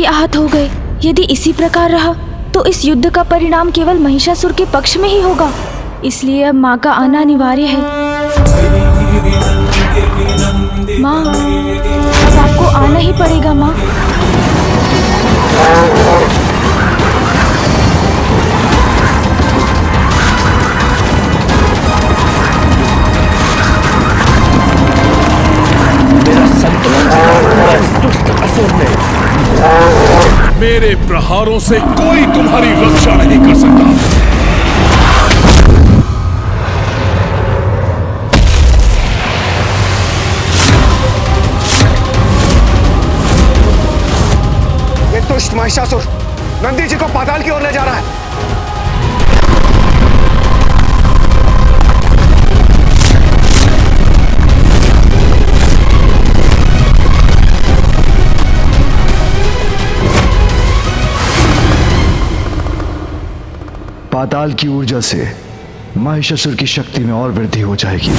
भी आहत हो गए। यदि इसी प्रकार रहा तो इस युद्ध का परिणाम केवल महिषासुर के पक्ष में ही होगा। इसलिए अब माँ का आना अनिवार्य है। माँ, अब आपको आना ही पड़ेगा माँ। मेरा संतुलन दुष्ट असुर ने। मेरे प्रहारों से कोई तुम्हारी रक्षा नहीं कर सकता। ये दुष्ट महिषासुर नंदी जी को पाताल की ओर ले जा रहा है। पाताल की ऊर्जा से महिषासुर की शक्ति में और वृद्धि हो जाएगी।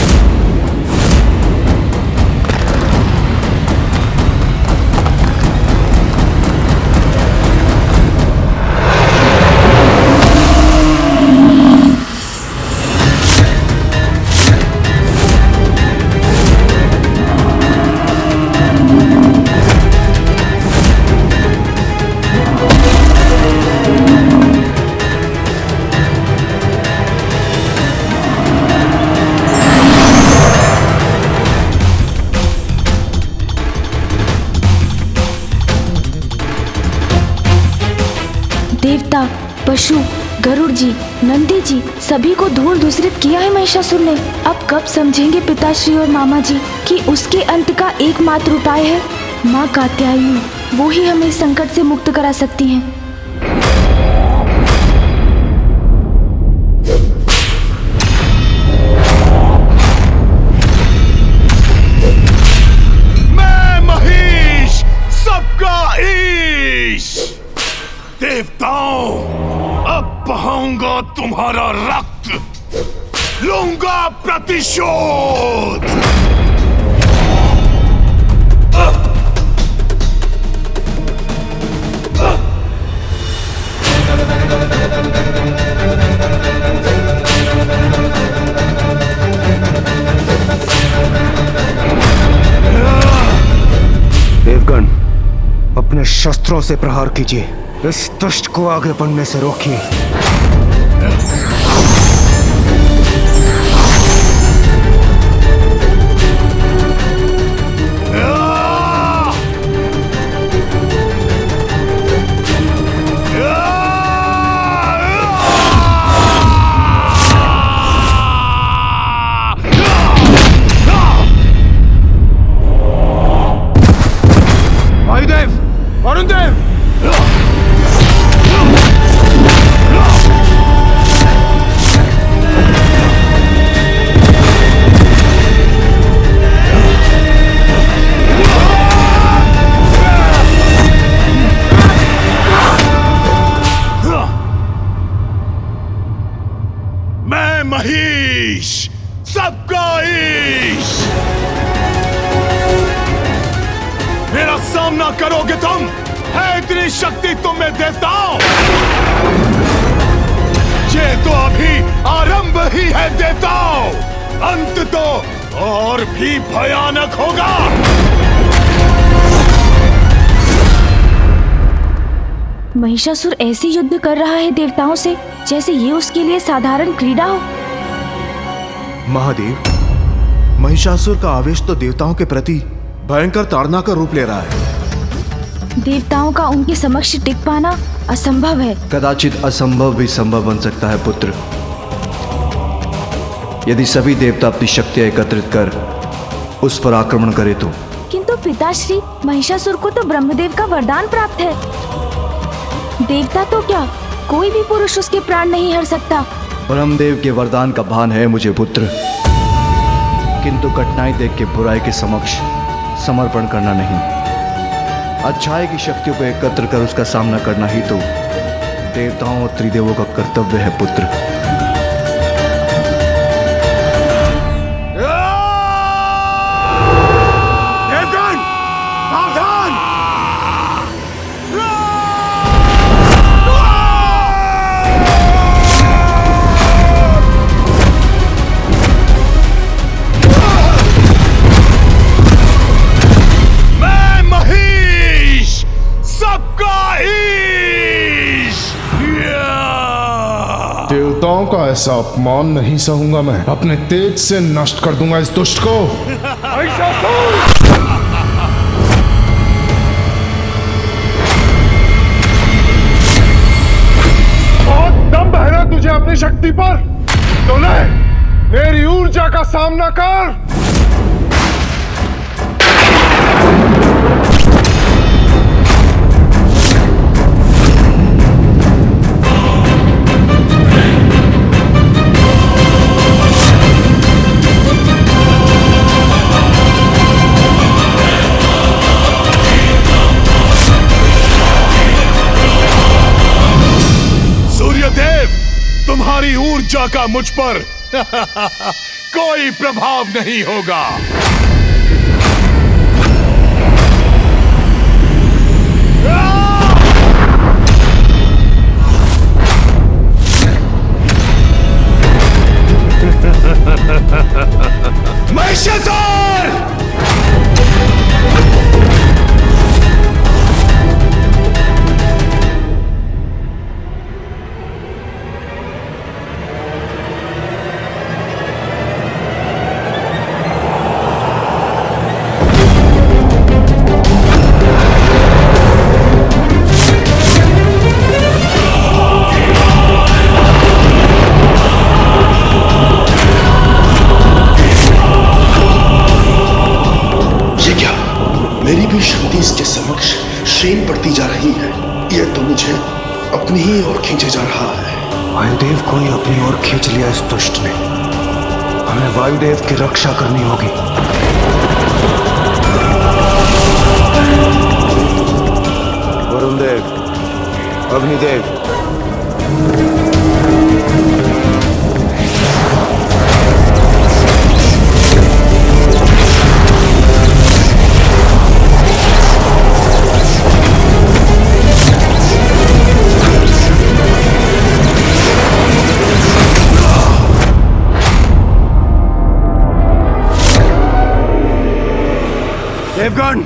देवता, पशु, गरुड़ जी, नंदी जी सभी को धूल दूसरित किया है महिषासुर ने। अब कब समझेंगे पिताश्री और मामा जी कि उसके अंत का एकमात्र उपाय है माँ कात्यायनी। वो ही हमें इस संकट से मुक्त करा सकती हैं। मैं महिष, सबका ईश। देवताओं, अब बहाऊंगा तुम्हारा रक्त, लूंगा प्रतिशोध। देवगण, अपने शस्त्रों से प्रहार कीजिए। इस दुष्ट को आगे बढ़ने से रोकिए। वायुदेव, वरुण देव, मैं महिष, सबका ईश। मेरा सामना करोगे तुम? है इतनी शक्ति तुम में देवताओं? ये तो अभी आरंभ ही है देवताओं, अंत तो और भी भयानक होगा। महिषासुर ऐसे युद्ध कर रहा है देवताओं से जैसे ये उसके लिए साधारण क्रीड़ा हो। महादेव, महिषासुर का आवेश तो देवताओं के प्रति भयंकर ताड़ना का रूप ले रहा है। देवताओं का उनके समक्ष टिक पाना असंभव है। कदाचित असंभव भी संभव बन सकता है पुत्र, यदि सभी देवता अपनी शक्तियां एकत्रित कर उस पर आक्रमण करे तो। किंतु पिताश्री, महिषासुर को तो ब्रह्मदेव का वरदान प्राप्त है। देवता तो क्या, कोई भी पुरुष उसके प्राण नहीं हर सकता। ब्रह्मदेव के वरदान का भान है मुझे पुत्र, किंतु कठिनाई देख के बुराई के समक्ष समर्पण करना नहीं, अच्छाई की शक्तियों को एकत्र कर उसका सामना करना ही तो देवताओं और त्रिदेवों का कर्तव्य है पुत्र। देवगण, सावधान! देवताओं का ऐसा अपमान नहीं सहूंगा मैं। अपने तेज से नष्ट कर दूंगा इस दुष्ट को। बहुत दम है ना तुझे अपनी शक्ति पर, तो ले मेरी ऊर्जा का सामना कर। तुम्हारी ऊर्जा का मुझ पर कोई प्रभाव नहीं होगा। महिषासुर! मेरी भी शक्ति इसके समक्ष क्षीण पड़ती जा रही है। यह तो मुझे अपनी ही ओर खींचे जा रहा है। वायुदेव को ही अपनी ओर खींच लिया इस दुष्ट ने। हमें वायुदेव की रक्षा करनी होगी। वरुण देव, अग्निदेव, देवगण,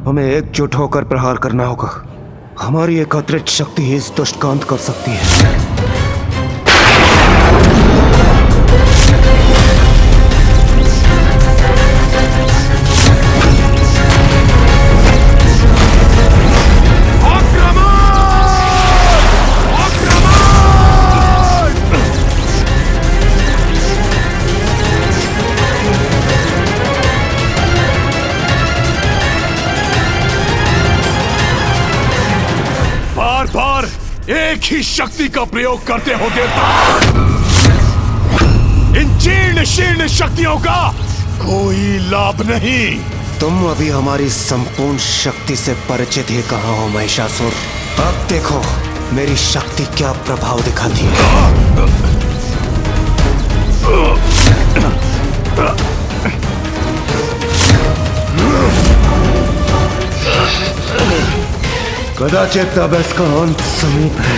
हमें एकजुट होकर प्रहार करना होगा। हमारी एकत्रित शक्ति ही इस दुष्ट का अंत कर सकती है। एक ही शक्ति का प्रयोग करते हो देवता। इन जीर्ण शीर्ण शक्तियों का कोई लाभ नहीं। तुम अभी हमारी संपूर्ण शक्ति से परिचित ही कहाँ हो महिषासुर। अब देखो मेरी शक्ति क्या प्रभाव दिखाती है। कदाचित अब इसका अंत समीप है।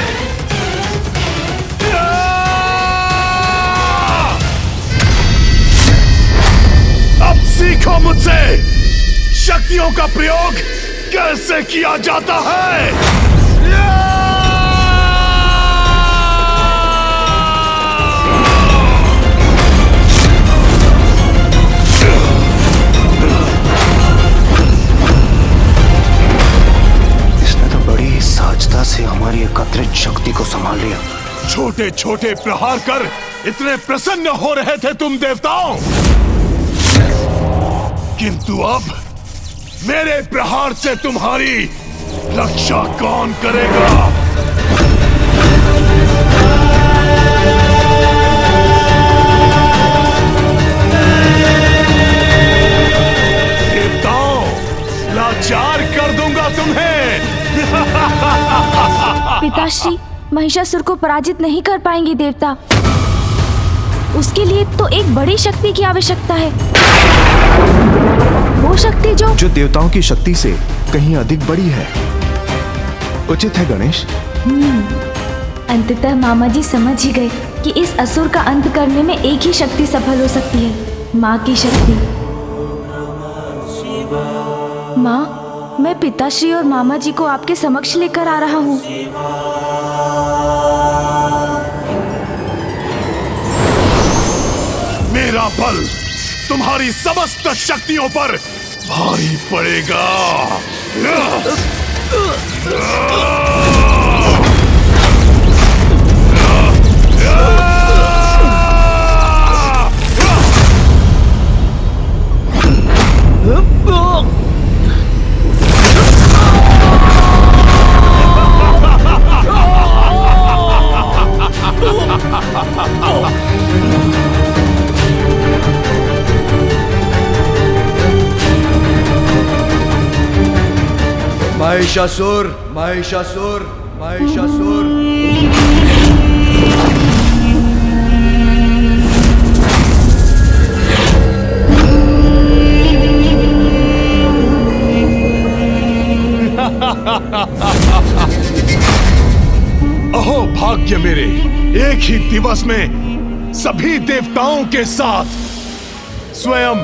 अब सीखो मुझसे शक्तियों का प्रयोग कैसे किया जाता है। सहजता से हमारी एकत्रित शक्ति को संभाल लिया। छोटे छोटे प्रहार कर इतने प्रसन्न हो रहे थे तुम देवताओं, किंतु अब मेरे प्रहार से तुम्हारी रक्षा कौन करेगा। देवताओं, लाचार कर दूंगा तुम्हें। पिताश्री, महिषासुर को पराजित नहीं कर पाएंगे देवता। उसके लिए तो एक बड़ी शक्ति की आवश्यकता है। वो शक्ति जो देवताओं की शक्ति से कहीं अधिक बड़ी है। उचित है गणेश। अंततः मामा जी समझ ही गए कि इस असुर का अंत करने में एक ही शक्ति सफल हो सकती है, माँ की शक्ति। माँ, मैं पिताश्री और मामा जी को आपके समक्ष लेकर आ रहा हूँ। बल तुम्हारी समस्त शक्तियों पर भारी पड़ेगा। महिषासुर, महिषासुर, महिषासुर। अहो भाग्य मेरे, एक ही दिवस में सभी देवताओं के साथ स्वयं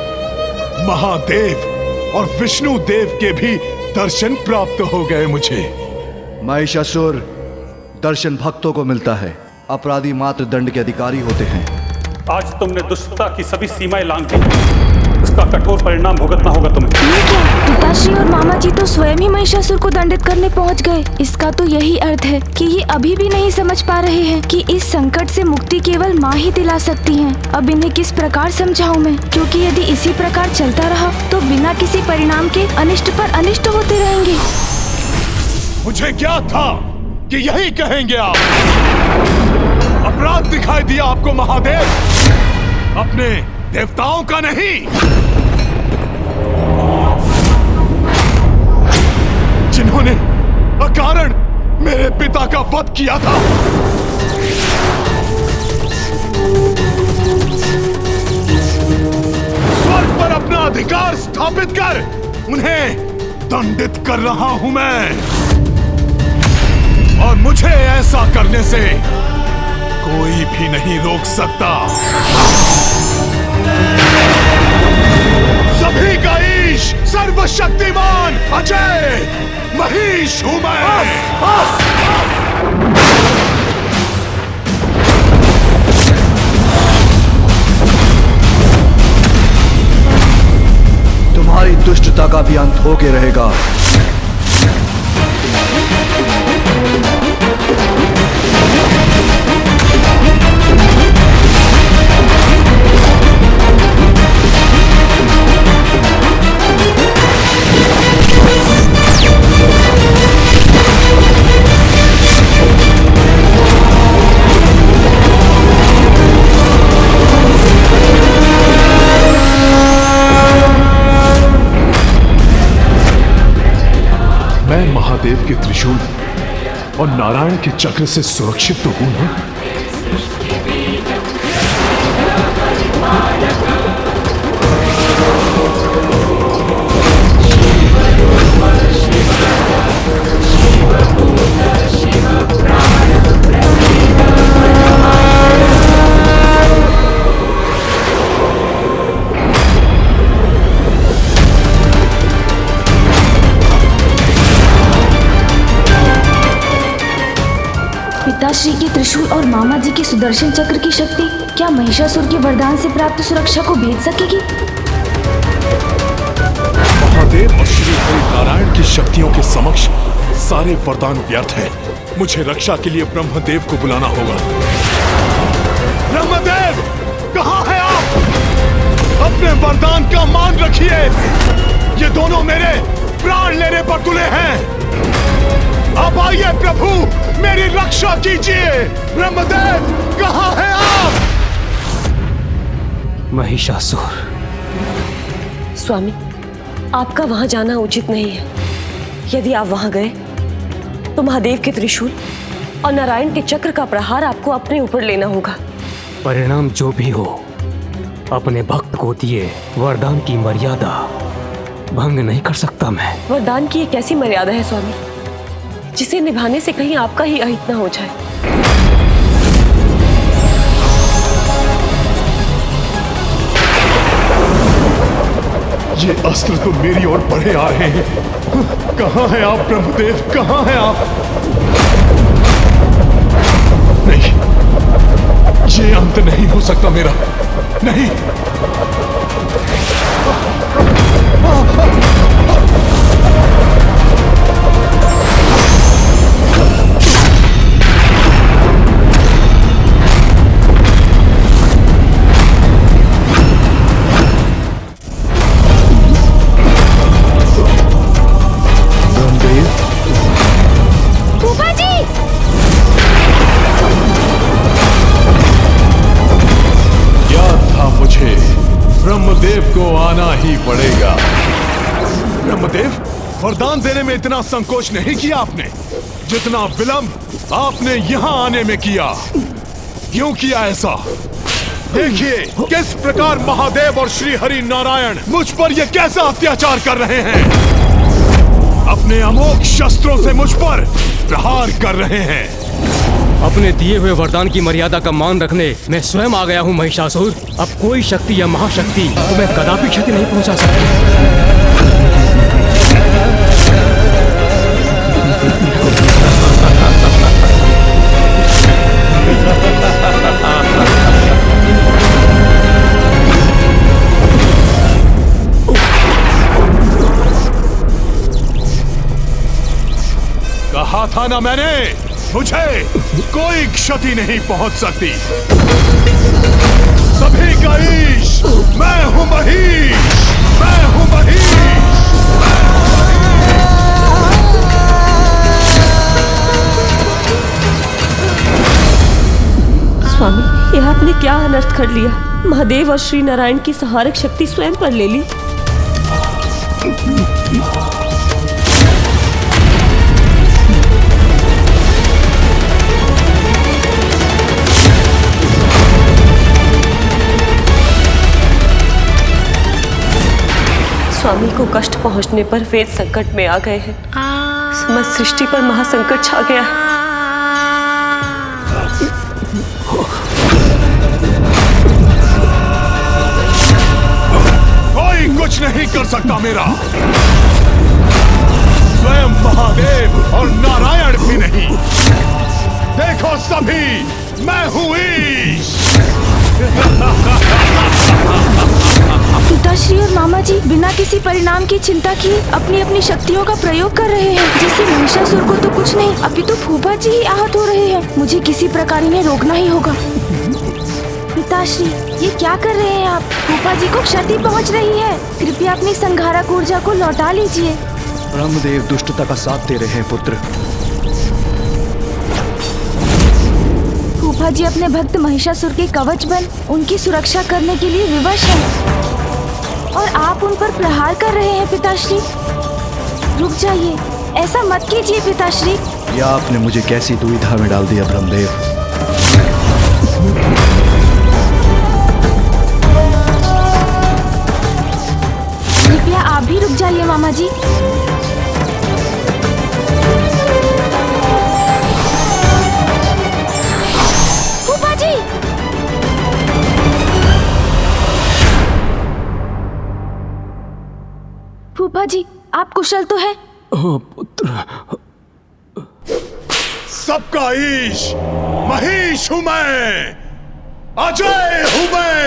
महादेव और विष्णु देव के भी दर्शन प्राप्त हो गए मुझे। महिषासुर, दर्शन भक्तों को मिलता है, अपराधी मात्र दंड के अधिकारी होते हैं। आज तुमने दुष्टता की सभी सीमाएं लांघ दी, उसका कठोर परिणाम भुगतना होगा तुम्हें। ये क्या? पिताश्री और मामा जी तो स्वयं ही महिषासुर को दंडित करने पहुंच गए। इसका तो यही अर्थ है कि ये अभी भी नहीं समझ पा रहे हैं कि इस संकट से मुक्ति केवल माँ ही दिला सकती हैं। अब इन्हें किस प्रकार समझाऊं मैं, क्योंकि यदि इसी प्रकार चलता रहा तो बिना किसी परिणाम के अनिष्ट पर अनिष्ट होते रहेंगे। मुझे क्या था कि यही कहेंगे आप। अपराध दिखाई दिया आपको महादेव, अपने देवताओं का नहीं। जिन्होंने अकारण मेरे पिता का वध किया था। स्वर्ग पर अपना अधिकार स्थापित कर उन्हें दंडित कर रहा हूं मैं, और मुझे ऐसा करने से कोई भी नहीं रोक सकता। सभी का ईश, सर्वशक्तिमान, अजय महिष हूं मैं। तुम्हारी दुष्टता का भी अंत होके रहेगा। मैं महादेव के त्रिशूल और नारायण के चक्र से सुरक्षित तो हूं ना? पिताश्री के त्रिशूल और मामा जी के सुदर्शन चक्र की शक्ति क्या महिषासुर के वरदान से प्राप्त सुरक्षा को भेद सकेगी? महादेव और श्री हरि नारायण की शक्तियों के समक्ष सारे वरदान व्यर्थ हैं। मुझे रक्षा के लिए ब्रह्मदेव को बुलाना होगा। ब्रह्मदेव, कहाँ हैं आप? अपने वरदान का मान रखिए। ये दोनों मेरे प्राण लेने पर तुले हैं। अब आइए प्रभु, मेरी रक्षा कीजिए। ब्रह्मदेव, कहाँ हैं आप? महिषासुर, स्वामी, आपका वहां जाना उचित नहीं है। यदि आप वहां गए तो महादेव के त्रिशूल और नारायण के चक्र का प्रहार आपको अपने ऊपर लेना होगा। परिणाम जो भी हो, अपने भक्त को दिए वरदान की मर्यादा भंग नहीं कर सकता मैं। वरदान की एक ऐसी मर्यादा है स्वामी, जिसे निभाने से कहीं आपका ही अहित न हो जाए। ये अस्त्र तो मेरी ओर बढ़े आ रहे हैं। कहाँ हैं आप ब्रह्मदेव, कहाँ हैं आप? नहीं, ये अंत अंत नहीं हो सकता मेरा, नहीं। ब्रह्मदेव को आना ही पड़ेगा। ब्रह्मदेव, वरदान देने में इतना संकोच नहीं किया आपने, जितना विलंब आपने यहाँ आने में किया। क्यों किया ऐसा? देखिए किस प्रकार महादेव और श्री हरि नारायण मुझ पर ये कैसा अत्याचार कर रहे हैं। अपने अमोघ शस्त्रों से मुझ पर प्रहार कर रहे हैं। अपने दिए हुए वरदान की मर्यादा का मान रखने मैं स्वयं आ गया हूँ महिषासुर। अब कोई शक्ति या महाशक्ति तुम्हें कदापि क्षति नहीं पहुंचा सकती। कहा था ना मैंने, मुझे कोई क्षति नहीं पहुंच सकती। सभी का ईश मैं हूं महीश, मैं हूं महीश। स्वामी, यह आपने क्या अनर्थ कर लिया? महादेव और श्री नारायण की सहारक शक्ति स्वयं पर ले ली। स्वामी को कष्ट पहुंचने पर वेद संकट में आ गए हैं। समस्त सृष्टि पर महासंकट छा गया है। कोई कुछ नहीं कर सकता मेरा, स्वयं महादेव और नारायण भी नहीं। देखो सभी, मैं हूं ईश। पिताश्री और मामा जी बिना किसी परिणाम की चिंता किए अपनी अपनी शक्तियों का प्रयोग कर रहे हैं। जिससे महिषासुर को तो कुछ नहीं, अभी तो फूफा जी ही आहत हो रहे हैं। मुझे किसी प्रकार इन्हें रोकना ही होगा। पिताश्री, ये क्या कर रहे हैं आप? फूफा जी को क्षति पहुंच रही है। कृपया अपनी संघारक ऊर्जा को लौटा लीजिए। ब्रह्मदेव दुष्टता का साथ दे रहे हैं पुत्र। फूफा जी अपने भक्त महिषासुर के कवच बन उनकी सुरक्षा करने के लिए विवश हैं और आप उन पर प्रहार कर रहे हैं। पिताश्री, रुक जाइए, ऐसा मत कीजिए पिताश्री। या आपने मुझे कैसी दुविधा में डाल दिया ब्रह्मदेव। कृपया आप भी रुक जाइए मामा जी। फूफा जी, फूफा जी, आप कुशल तो हैं? ओ पुत्र, सबका ईश महीश हूं मैं, अजय हूं मैं,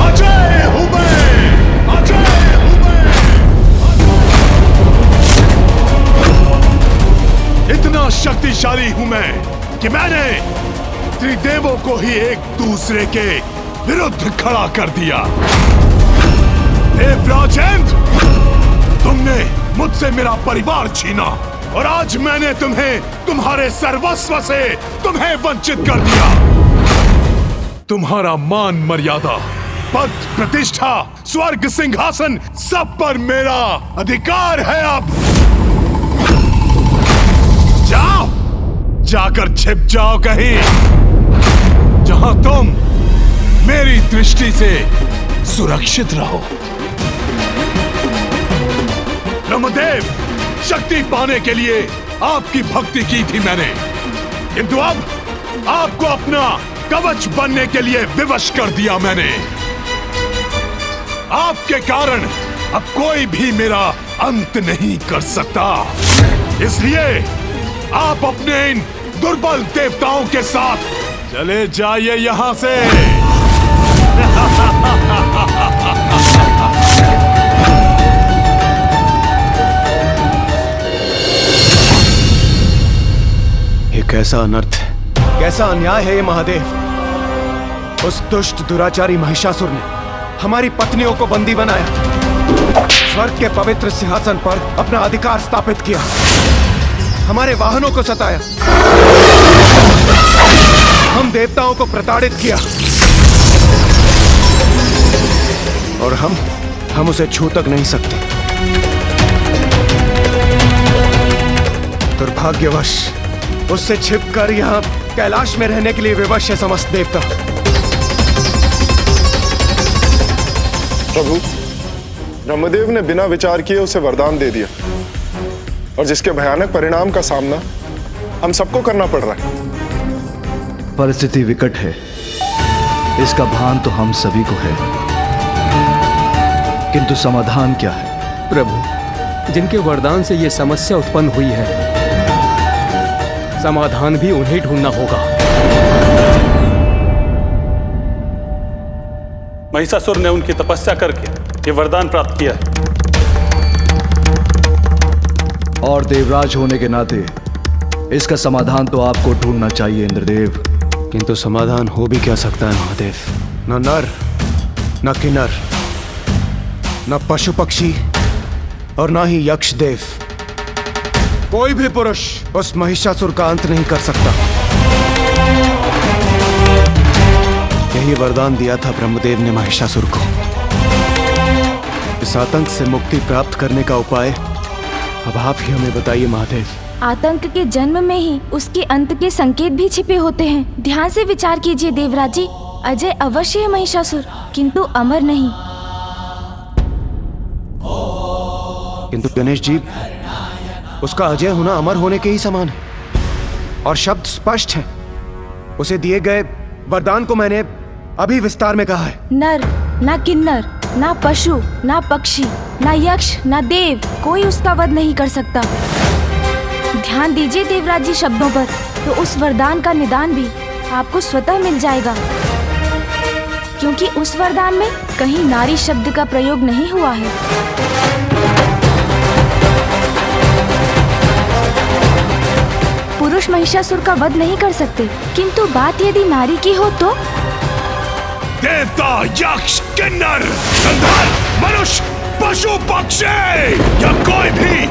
अजय हूं मैं, अजय हूं मैं। इतना शक्तिशाली हूं मैं कि मैंने त्रिदेवों को ही एक दूसरे के विरुद्ध खड़ा कर दिया। देवराज इंद्र, तुमने मुझसे मेरा परिवार छीना और आज मैंने तुम्हें तुम्हारे सर्वस्व से तुम्हें वंचित कर दिया। तुम्हारा मान मर्यादा, पद, प्रतिष्ठा, स्वर्ग, सिंहासन, सब पर मेरा अधिकार है। अब जाओ, जाकर छिप जाओ कहीं जहां तुम मेरी दृष्टि से सुरक्षित रहो। ब्रह्मदेव, शक्ति पाने के लिए आपकी भक्ति की थी मैंने, किंतु अब आपको अपना कवच बनने के लिए विवश कर दिया मैंने। आपके कारण अब कोई भी मेरा अंत नहीं कर सकता। इसलिए आप अपने इन दुर्बल देवताओं के साथ चले जाइए यहां से। ये कैसा अनर्थ है, कैसा अन्याय है ये महादेव। उस दुष्ट दुराचारी महिषासुर ने हमारी पत्नियों को बंदी बनाया, स्वर्ग के पवित्र सिंहासन पर अपना अधिकार स्थापित किया, हमारे वाहनों को सताया, हम देवताओं को प्रताड़ित किया, और हम उसे छू तक नहीं सकते। दुर्भाग्यवश उससे छिपकर यहाँ कैलाश में रहने के लिए विवश है समस्त देवता। प्रभु, ब्रह्मदेव ने बिना विचार किए उसे वरदान दे दिया और जिसके भयानक परिणाम का सामना हम सबको करना पड़ रहा है। परिस्थिति विकट है, इसका भान तो हम सभी को है, किंतु समाधान क्या है? प्रभु, जिनके वरदान से ये समस्या उत्पन्न हुई है, समाधान भी उन्हें ढूंढना होगा। महिषासुर ने उनकी तपस्या करके ये वरदान प्राप्त किया है, और देवराज होने के नाते इसका समाधान तो आपको ढूंढना चाहिए इंद्रदेव। किंतु समाधान हो भी क्या सकता है महादेव? न नर, न किन्नर, न पशु पक्षी, और न ही यक्ष देव, कोई भी पुरुष उस महिषासुर का अंत नहीं कर सकता। यही वरदान दिया था ब्रह्मदेव ने महिषासुर को। इस आतंक से मुक्ति प्राप्त करने का उपाय अब आप ही हमें बताइए महादेव। आतंक के जन्म में ही उसके अंत के संकेत भी छिपे होते हैं। ध्यान से विचार कीजिए देवराज जी। अजय अवश्य है महिषासुर, किंतु अमर नहीं। किंतु गणेश जी, उसका अजय होना अमर होने के ही समान है, और शब्द स्पष्ट है। उसे दिए गए वरदान को मैंने अभी विस्तार में कहा है। नर, ना किन्नर, ना पशु, ना पक्षी, ना यक्ष, ना देव, कोई उसका वध नहीं कर सकता। ध्यान दीजिए देवराज जी शब्दों पर, तो उस वरदान का निदान भी आपको स्वतः मिल जाएगा, क्योंकि उस वरदान में कहीं नारी शब्द का प्रयोग नहीं हुआ है। पुरुष महिषासुर का वध नहीं कर सकते, किंतु बात यदि नारी की हो तो देवता, यक्ष, किन्नर, गंधर्व, मनुष्य, पशु पक्षी या कोई भी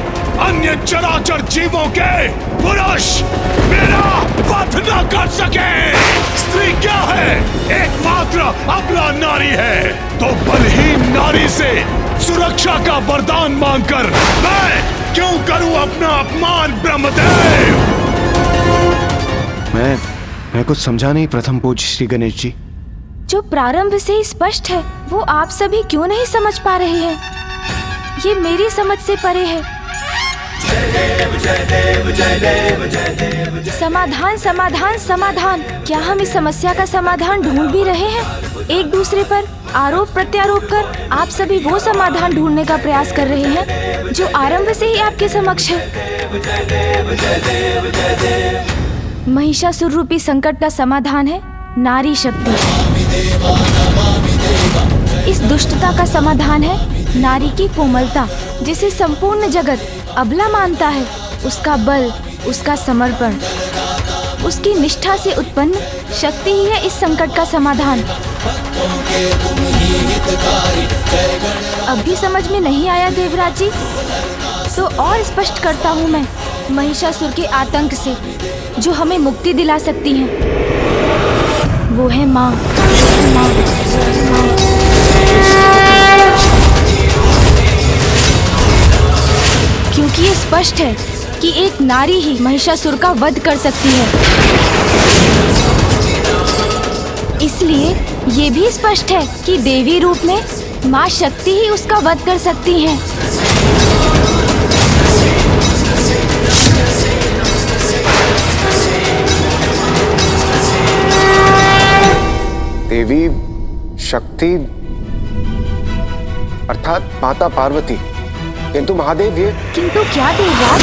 अन्य चराचर जीवों के पुरुष मेरा वध न कर सके। स्त्री क्या है? एकमात्र अबला नारी है। तो बलहीन नारी से सुरक्षा का वरदान मांगकर मैं क्यों करूं अपना अपमान ब्रह्मदेव? मैं कुछ समझा नहीं प्रथम पूज्य श्री गणेश जी। जो प्रारंभ से ही स्पष्ट है वो आप सभी क्यों नहीं समझ पा रहे हैं? ये मेरी समझ से परे है। समाधान, समाधान, समाधान। क्या हम इस समस्या का समाधान ढूंढ भी रहे हैं? एक दूसरे पर आरोप प्रत्यारोप कर आप सभी वो समाधान ढूंढने का प्रयास कर रहे हैं जो आरंभ से ही आपके समक्ष है। महिषासुर रूपी संकट का समाधान है नारी शक्ति। इस दुष्टता का समाधान है नारी की कोमलता, जिसे संपूर्ण जगत अबला मानता है। उसका बल, उसका समर्पण, उसकी निष्ठा से उत्पन्न शक्ति ही है इस संकट का समाधान। अब भी समझ में नहीं आया देवराज जी? तो और स्पष्ट करता हूँ मैं। महिषासुर के आतंक से जो हमें मुक्ति दिला सकती है वो है माँ। क्योंकि ये स्पष्ट है कि एक नारी ही महिषासुर का वध कर सकती है, इसलिए ये भी स्पष्ट है कि देवी रूप में माँ शक्ति ही उसका वध कर सकती हैं। देवी शक्ति अर्थात माता पार्वती, किंतु महादेव किंतु क्या देवराज?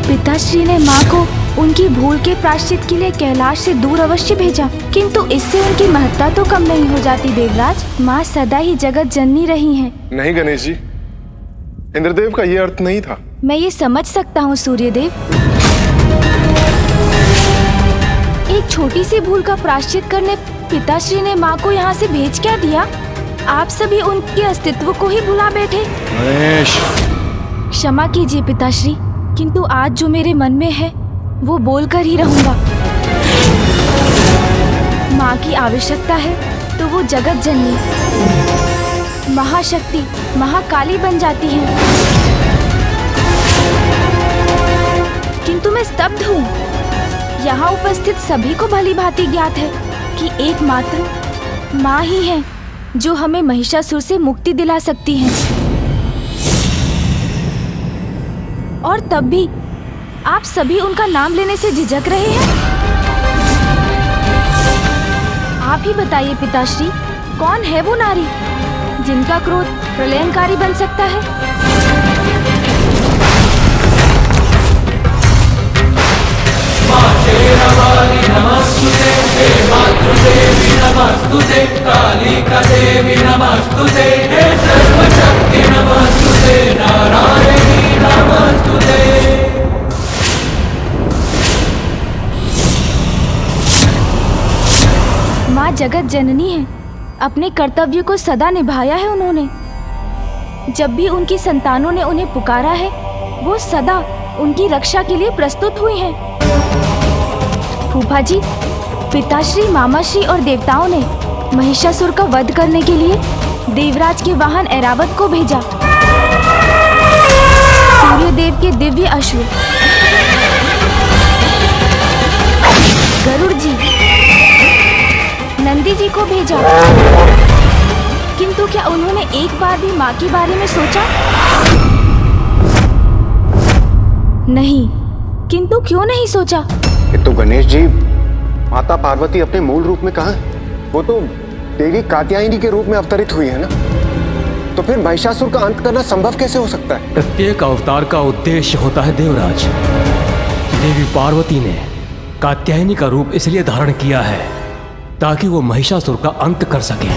पिताश्री ने माँ को उनकी भूल के प्रायश्चित के लिए कैलाश से दूर अवश्य भेजा, किंतु इससे उनकी महत्ता तो कम नहीं हो जाती देवराज। माँ सदा ही जगत जननी रही हैं। नहीं गणेश जी, इंद्रदेव का ये अर्थ नहीं था। मैं ये समझ सकता हूँ सूर्यदेव। एक छोटी सी भूल का प्रायश्चित करने पिताश्री ने माँ को यहाँ से भेज क्या दिया? आप सभी उनके अस्तित्व को ही भुला बैठे। गणेश, क्षमा कीजिए पिताश्री, किंतु आज जो मेरे मन में है वो बोलकर ही रहूंगा। माँ की आवश्यकता है तो वो जगत जननी महाशक्ति महाकाली बन जाती है, किंतु मैं स्तब्ध हूँ। यहाँ उपस्थित सभी को भली भांति ज्ञात है कि एकमात्र माँ ही है जो हमें महिषासुर से मुक्ति दिला सकती है। और तब भी आप सभी उनका नाम लेने से झिझक रहे हैं। आप ही बताइए पिताश्री, कौन है वो नारी जिनका क्रोध प्रलयंकारी बन सकता है? माँ जगत जननी है, अपने कर्तव्य को सदा निभाया है उन्होंने। जब भी उनकी संतानों ने उन्हें पुकारा है, वो सदा उनकी रक्षा के लिए प्रस्तुत हुई हैं। फूफा जी, पिताश्री, मामाश्री और देवताओं ने महिषासुर का वध करने के लिए देवराज के वाहन ऐरावत को भेजा। सूर्यदेव के दिव्य अश्व गरुड़ जी, नंदी जी को भेजा, किंतु क्या उन्होंने एक बार भी माँ के बारे में सोचा? नहीं। किंतु क्यों नहीं सोचा? तो गणेश जी, माता पार्वती अपने मूल रूप में कहाँ है? वो तो देवी कात्यायनी के रूप में अवतरित हुई है ना, तो फिर महिषासुर का अंत करना संभव कैसे हो सकता है? प्रत्येक अवतार का उद्देश्य होता है देवराज। देवी पार्वती ने कात्यायनी का रूप इसलिए धारण किया है ताकि वो महिषासुर का अंत कर सके।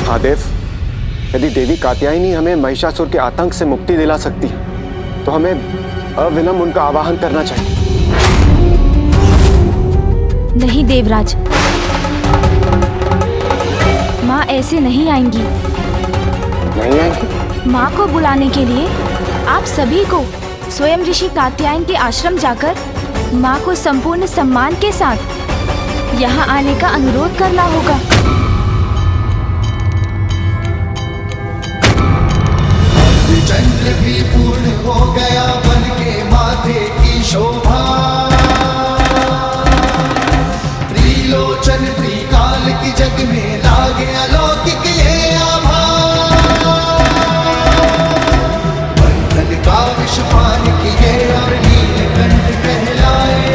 महादेव, यदि देवी कात्यायनी हमें महिषासुर के आतंक से मुक्ति दिला सकती है तो हमें अविलंब उनका आवाहन करना चाहिए। नहीं देवराज, माँ ऐसे नहीं आएंगी। नहीं आएंगी? माँ को बुलाने के लिए आप सभी को स्वयं ऋषि कात्यायन के आश्रम जाकर माँ को संपूर्ण सम्मान के साथ यहाँ आने का अनुरोध करना होगा। चंद्र भी पूर्ण हो गया बन के माथे की शोभा, त्रिलोचन त्रिकाल की जग में लागे अलौकिक ये आभा। बंधन का विष पान किए और नीलकंठ कहलाए।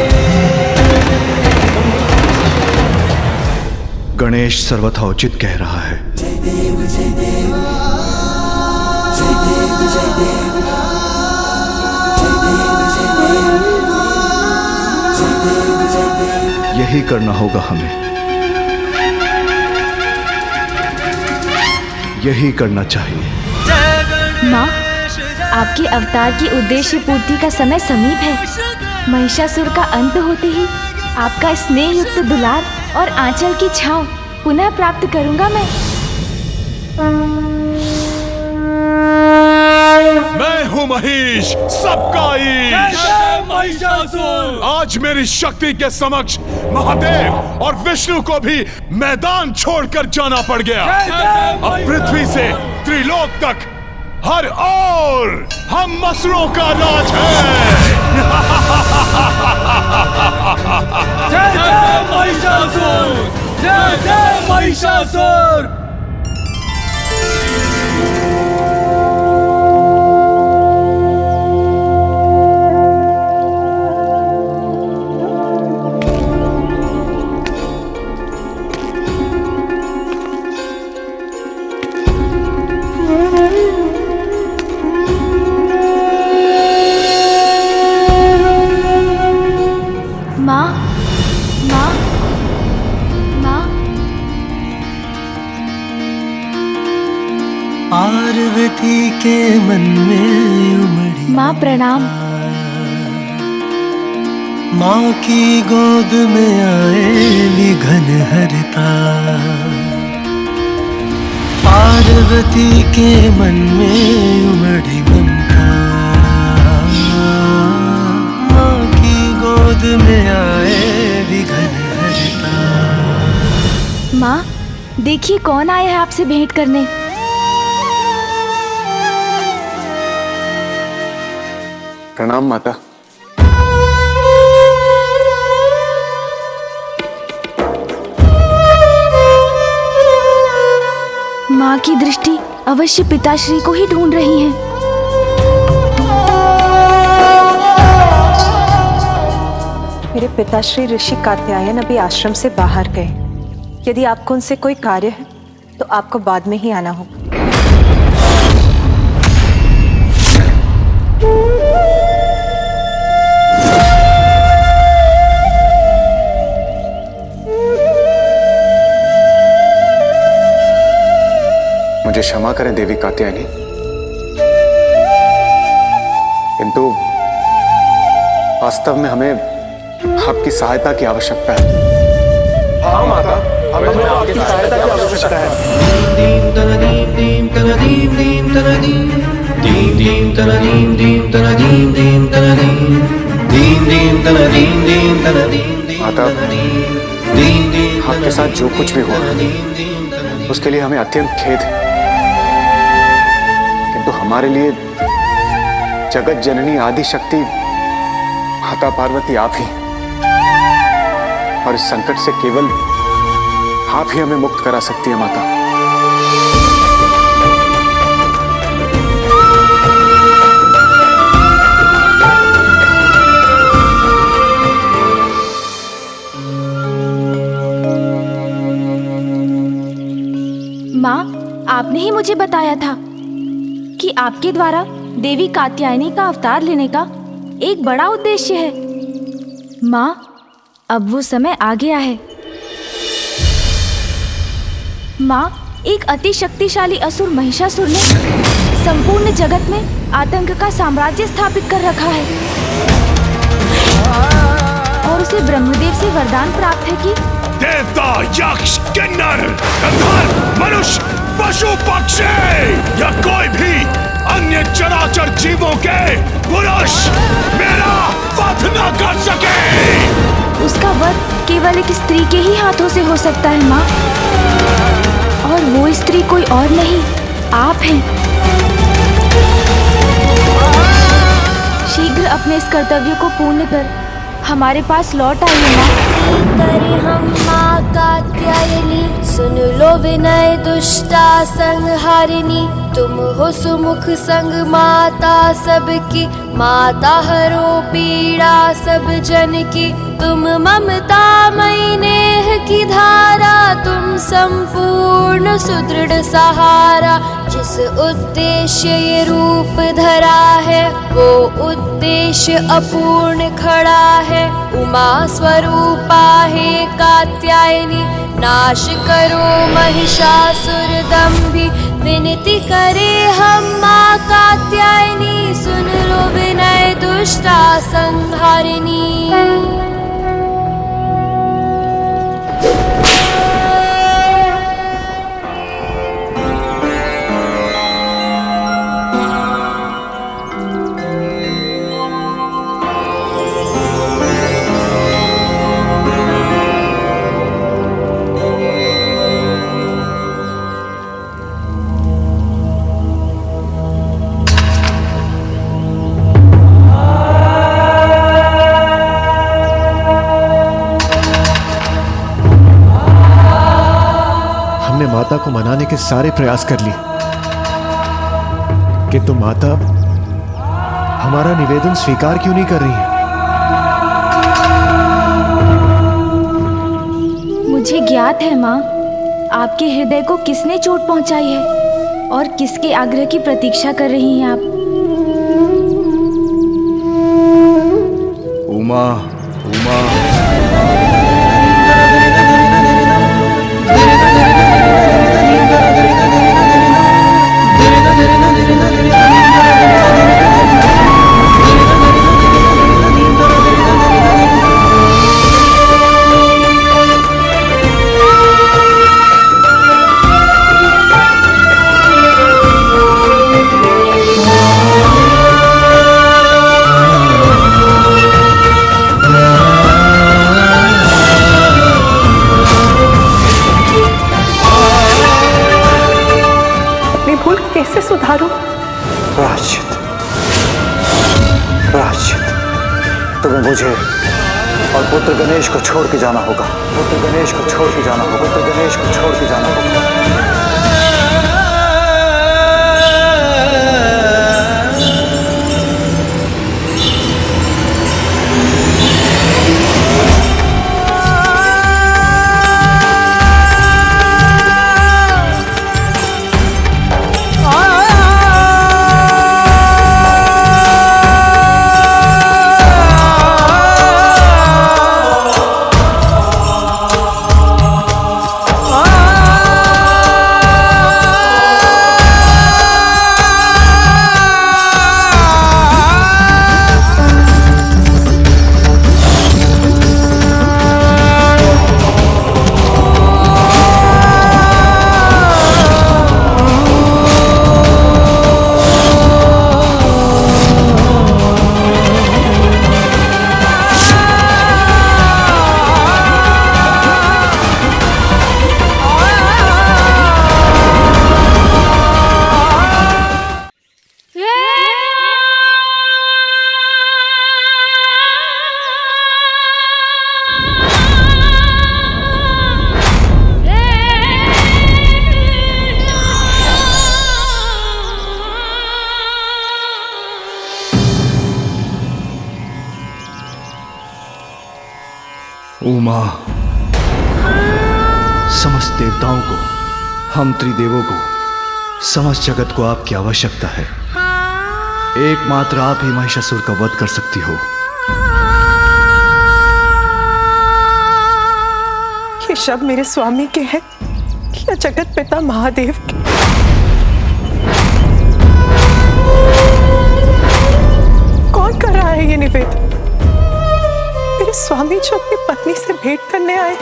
गणेश सर्वथा उचित कह रहा है। जय देव जय देव, जय देव जय देव, जय देव जय देव। यही करना होगा हमें, यही करना चाहिए। माँ, आपके अवतार की उद्देश्य पूर्ति का समय समीप है। महिषासुर का अंत होते ही आपका स्नेह युक्त दुलार और आंचल की छांव पुनः प्राप्त करूंगा मैं। मैं हूँ महिष, सबका ईश। आज मेरी शक्ति के समक्ष महादेव और विष्णु को भी मैदान छोड़कर जाना पड़ गया। अब पृथ्वी से त्रिलोक तक हर ओर हम मसरों का राज है। जय जय महिषासुर, जय जय महिषासुर। पार्वती के मन में उमड़ी माँ प्रणाम। माँ की गोद में आए विघन हरता, पार्वती के मन में उमड़ी ममता, माँ की गोद में आए विघन हरता। माँ देखिए कौन आया है आपसे भेंट करने। प्रणाम माता। माँ की दृष्टि अवश्य पिताश्री को ही ढूंढ रही है। मेरे पिताश्री ऋषि कात्यायन अभी आश्रम से बाहर गए। यदि आपको उनसे कोई कार्य है तो आपको बाद में ही आना होगा। मुझे क्षमा करें देवी कात्यायनी, किंतु वास्तव में हमें आपकी सहायता की आवश्यकता है। हाँ माता, हमें आपकी सहायता की आवश्यकता है। माता, आपके साथ जो कुछ भी हुआ उसके लिए हमें अत्यंत खेद है, किंतु हमारे लिए जगत जननी आदि शक्ति माता पार्वती आप ही, और इस संकट से केवल आप ही हमें मुक्त करा सकती है माता। माँ आपने ही मुझे बताया था कि आपके द्वारा देवी कात्यायनी का अवतार लेने का एक बड़ा उद्देश्य है। माँ अब वो समय आ गया है। माँ एक अति शक्तिशाली असुर महिषासुर ने संपूर्ण जगत में आतंक का साम्राज्य स्थापित कर रखा है और उसे ब्रह्मदेव से वरदान प्राप्त है कि देवता, यक्ष, किन्नर, गंधर्व, मनुष्य, पशु, पक्षी या कोई भी अन्य चराचर जीवों के पुरुष मेरा वध न कर सके। उसका वध केवल एक स्त्री के ही हाथों से हो सकता है माँ, और वो स्त्री कोई और नहीं, आप हैं। शीघ्र अपने इस कर्तव्य को पूर्ण कर हमारे पास लौट आइए माँ। करे हम माँ कात्यायनी, सुन लो विनय दुष्टा संहारिणी। तुम हो सुमुख संग माता सबकी, माता हरो पीड़ा सब जन की। तुम ममता मई नेह की धारा, तुम संपूर्ण सुदृढ़ सहारा। जिस उद्देश्य ये रूप धरा है, वो उद्देश्य अपूर्ण खड़ा है। उमा स्वरूपा हे कात्यायनी, नाश करो महिषासुर दंभी। विनती करे हम माँ कात्यायनी, सुन लो विनय दुष्टा संहारिणी। माता को मनाने के सारे प्रयास कर लिए, किंतु माता हमारा निवेदन स्वीकार क्यों नहीं कर रही है? मुझे ज्ञात है माँ, आपके हृदय को किसने चोट पहुंचाई है और किसके आग्रह की प्रतीक्षा कर रही हैं आप। उमा, उमा। सुधारो। प्रायश्चित, प्रायश्चित तुम्हें मुझे और पुत्र गणेश को छोड़ के जाना होगा। पुत्र गणेश को छोड़ के जाना होगा। पुत्र गणेश को छोड़ के जाना होगा। उमा, समस्त देवताओं को, हम त्रिदेवों को, समस्त जगत को आपकी आवश्यकता है। एकमात्र आप ही महिषासुर का वध कर सकती हो। ये शब्द मेरे स्वामी के हैं या जगत पिता महादेव के? कौन कर रहा है ये निवेदन? मेरे स्वामी जो अपनी पत्नी से भेंट करने आए,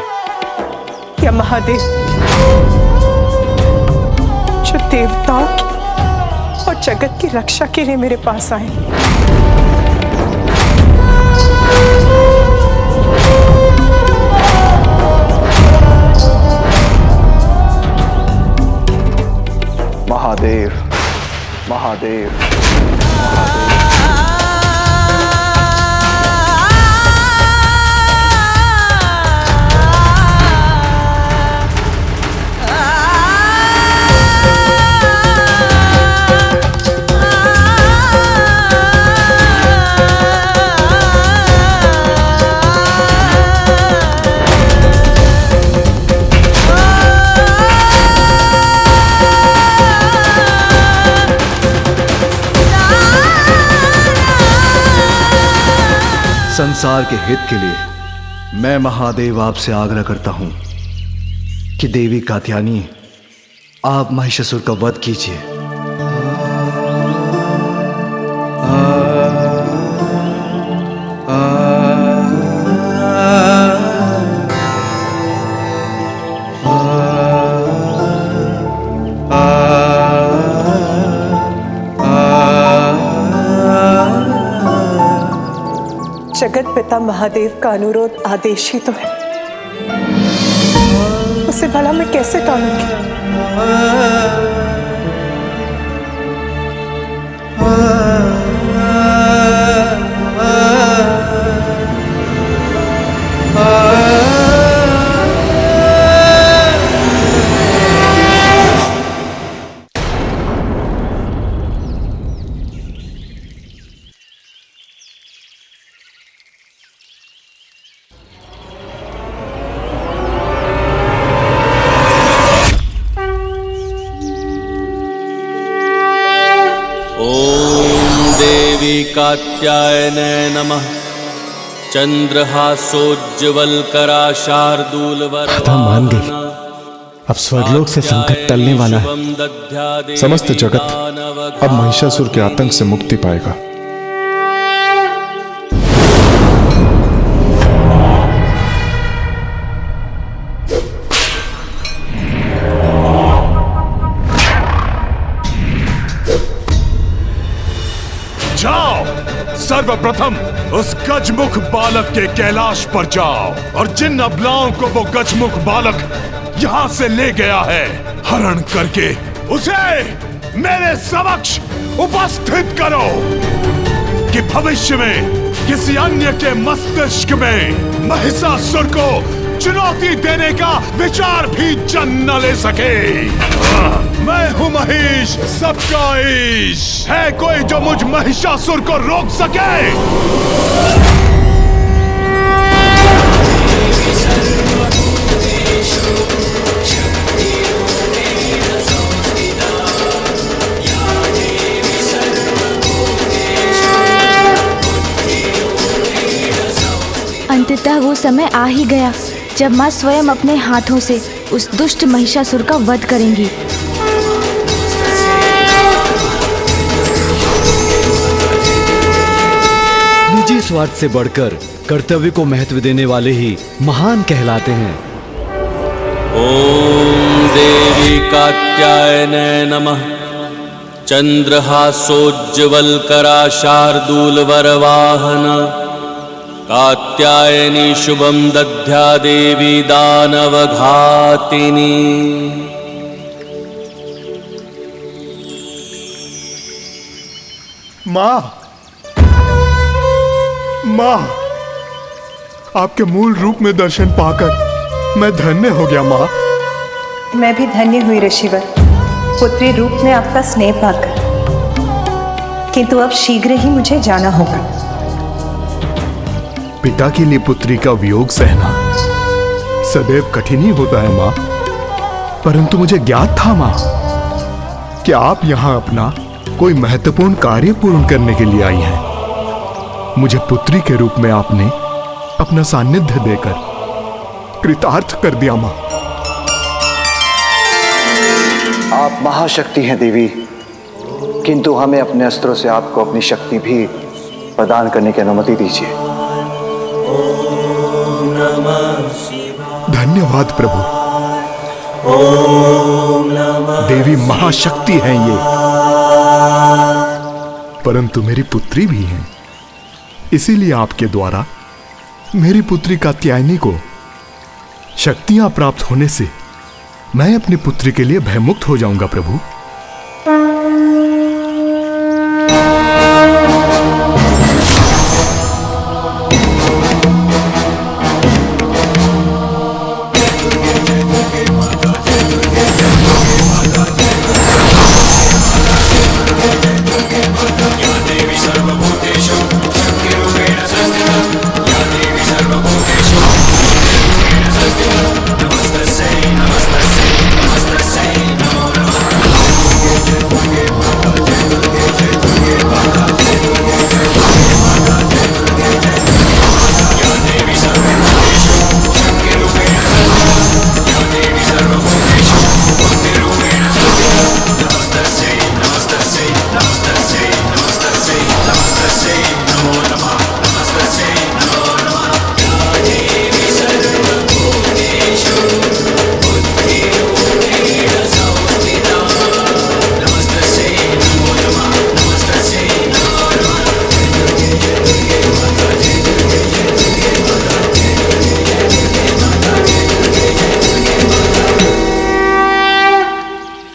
या महादेव जो देवताओं की और जगत की रक्षा के लिए मेरे पास आए? महादेव, महादेव, संसार के हित के लिए मैं महादेव आपसे आग्रह करता हूं कि देवी कात्यायनी, आप महिषासुर का वध कीजिए। जगत पिता महादेव का अनुरोध आदेश ही तो है, उसे भला मैं कैसे टालूंगी? कात्यायने नमः। चंद्रहासोज्ज्वलकरा शार्दूलवरवाहना। कथा मान गई। अब स्वर्गलोक से संकट टलने वाला है। समस्त जगत अब महिषासुर के आतंक से मुक्ति पाएगा। जाओ, सर्वप्रथम उस गजमुख बालक के कैलाश पर जाओ और जिन अबलाओं को वो गजमुख बालक यहाँ से ले गया है, हरण करके उसे मेरे समक्ष उपस्थित करो कि भविष्य में किसी अन्य के मस्तिष्क में महिषासुर को चुनौती देने का विचार भी जन्म न ले सके। मैं हूं महेश, सबका ईश। है कोई जो मुझ महिषासुर को रोक सके? अंततः वो समय आ ही गया जब माँ स्वयं अपने हाथों से उस दुष्ट महिषासुर का वध करेंगी। निजी स्वार्थ से बढ़कर कर्तव्य को महत्व देने वाले ही महान कहलाते हैं। ओम देवी कात्यायने नमः। चंद्रहासोज्ज्वलकरा शार्दूलवरवाहन कात्यायनी शुभम दध्या देवी दानवघातिनी। माँ, माँ, आपके मूल रूप में दर्शन पाकर मैं धन्य हो गया माँ। मैं भी धन्य हुई ऋषिवर, पुत्री रूप में आपका स्नेह पाकर। किंतु अब शीघ्र ही मुझे जाना होगा। पिता के लिए पुत्री का वियोग सहना सदैव कठिन ही होता है माँ, परंतु मुझे ज्ञात था माँ कि आप यहाँ अपना कोई महत्वपूर्ण कार्य पूर्ण करने के लिए आई हैं। मुझे पुत्री के रूप में आपने अपना सानिध्य देकर कृतार्थ कर दिया माँ। आप महाशक्ति हैं देवी, किंतु हमें अपने अस्त्रों से आपको अपनी शक्ति भी प्रदान करने की अनुमति दीजिए। धन्यवाद प्रभु। देवी महाशक्ति हैं ये, परंतु मेरी पुत्री भी हैं। इसीलिए आपके द्वारा मेरी पुत्री कात्यायनी को शक्तियां प्राप्त होने से मैं अपनी पुत्री के लिए भयमुक्त हो जाऊंगा प्रभु।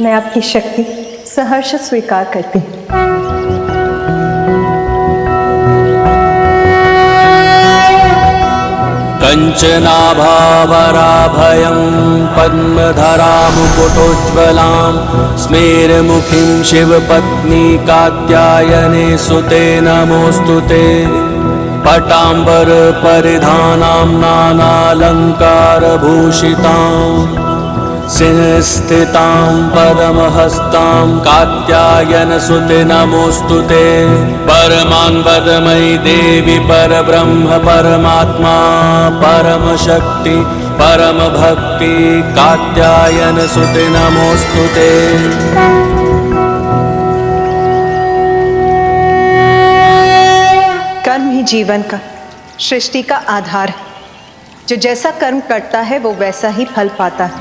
मैं आपकी शक्ति सहर्ष स्वीकार करती हूँ। कंचनाभावराभयं पद्मधरां मुकुटोज्ज्वलां स्मेरमुखीं शिवपत्नी कात्यायने सुते नमोऽस्तुते। पटाम्बर परिधानां नानालङ्कारभूषितां सिंहस्थितां पद्महस्तां कात्यायनसुते नमोऽस्तुते। परमान्वदमयि देवी परब्रह्म परमात्मा परमशक्ति परमभक्ति कात्यायनसुते नमोऽस्तुते। कर्म ही जीवन का, सृष्टि का आधार है। जो जैसा कर्म करता है वो वैसा ही फल पाता है।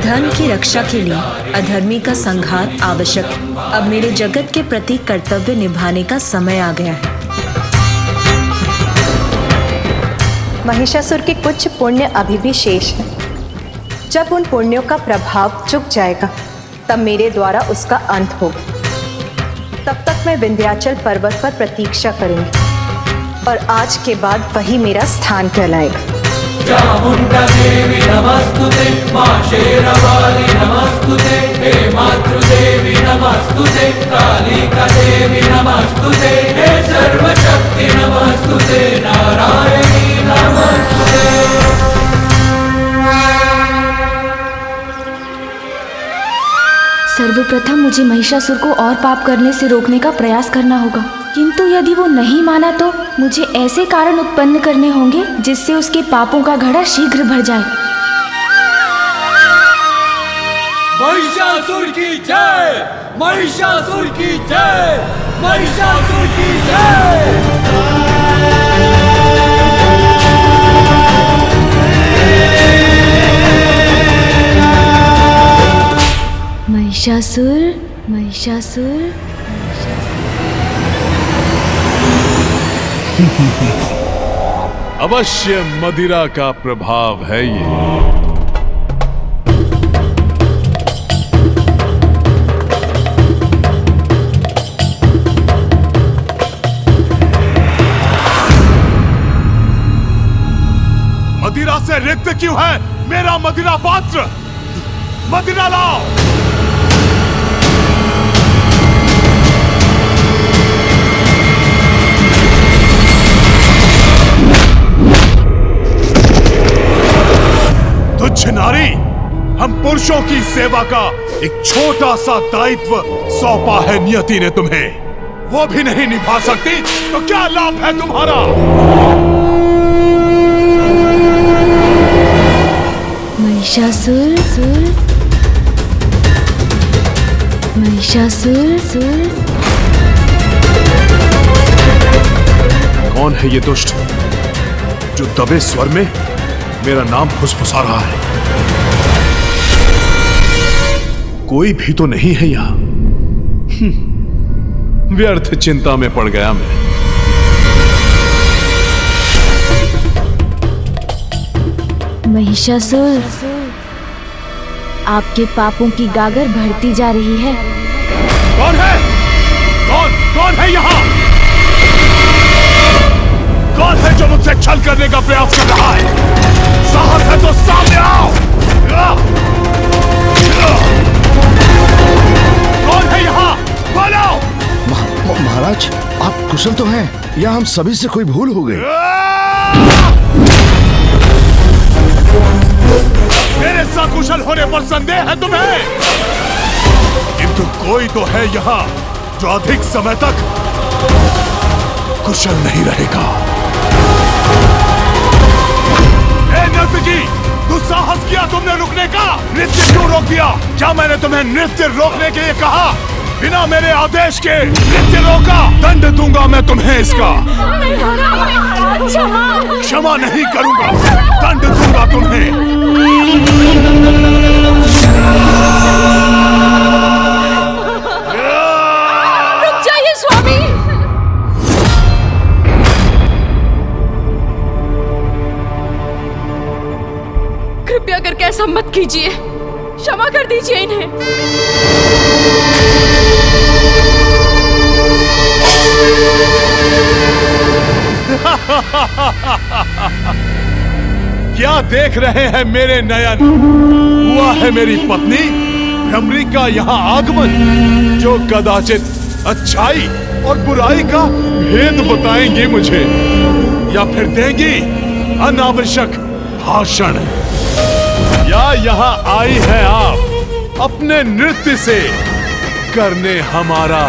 धर्म की रक्षा के लिए अधर्मी का संहार आवश्यक है। अब मेरे जगत के प्रति कर्तव्य निभाने का समय आ गया है। महिषासुर के कुछ पुण्य अभी भी शेष है। जब उन पुण्यों का प्रभाव चुक जाएगा तब मेरे द्वारा उसका अंत होगा। तब तक मैं विंध्याचल पर्वत पर प्रतीक्षा करूंगी और आज के बाद वही मेरा स्थान कहलाएगा। चामुंडा देवी नमस्तुते, मां शेरवाली नमस्तुते, हे मातृदेवी नमस्तुते, कालिका देवी नमस्तुते, हे सर्वशक्ति नमस्तुते, नारायणी नमस्तुते। सर्वप्रथम मुझे महिषासुर को और पाप करने से रोकने का प्रयास करना होगा, किंतु यदि वो नहीं माना तो मुझे ऐसे कारण उत्पन्न करने होंगे जिससे उसके पापों का घड़ा शीघ्र भर जाए। महिषासुर की जय, महिषासुर की जय, महिषासुर की जय। महिषासुर, महिषासुर, अवश्य मदिरा का प्रभाव है ये। मदिरा से रिक्त क्यों है मेरा मदिरा पात्र? मदिरा लाओ। तुच्छ नारी, हम पुरुषों की सेवा का एक छोटा सा दायित्व सौंपा है नियति ने तुम्हें, वो भी नहीं निभा सकती तो क्या लाभ है तुम्हारा? महिषासुर, महिषासुर, कौन है ये दुष्ट जो दबे स्वर में मेरा नाम फुसफुसा रहा है? कोई भी तो नहीं है यहां। व्यर्थ चिंता में पड़ गया मैं। महिषासुर, आपके पापों की गागर बढ़ती जा रही है। कौन है? कौन है यहाँ? कौन है जो मुझसे छल करने का प्रयास कर रहा है? साहस है तो सामने आओ। कौन है यहाँ? बोलो। महाराज, आप कुशल तो हैं या हम सभी से कोई भूल हो गई? मेरे सकुशल होने पर संदेह है तुम्हें? किंतु कोई तो है यहाँ जो अधिक समय तक कुशल नहीं रहेगा। नर्तकी, दुस्साहस किया तुमने रुकने का? नृत्य क्यों रोक दिया? क्या मैंने तुम्हें नृत्य रोकने के लिए कहा? बिना मेरे आदेश के नृत्य रोका, दंड दूंगा मैं तुम्हें इसका। क्षमा नहीं करूंगा, दंड दूंगा तुम्हें। रुक जाइए स्वामी। कृपया करके ऐसा मत कीजिए, क्षमा कर दीजिए इन्हें। क्या देख रहे हैं मेरे नयन? हुआ है मेरी पत्नी भ्रमरी का यहाँ आगमन, जो कदाचित अच्छाई और बुराई का भेद बताएंगे मुझे, या फिर देंगी अनावश्यक भाषण। या यहाँ आई है आप अपने नृत्य से करने हमारा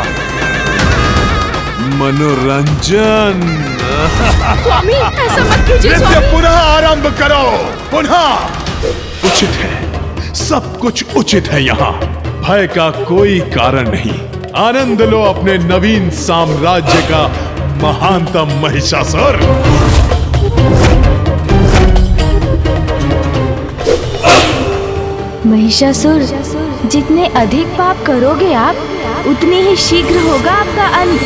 मनोरंजन। स्वामी, ऐसा मत कीजिए नृत्य स्वामी। पुनः आरंभ करो, पुनः। उचित है, सब कुछ उचित है यहाँ। भय का कोई कारण नहीं। आनंद लो अपने नवीन साम्राज्य का महानतम महिषासुर। महिषासुर, जितने अधिक पाप करोगे आप, उतनी ही शीघ्र होगा आपका अंत।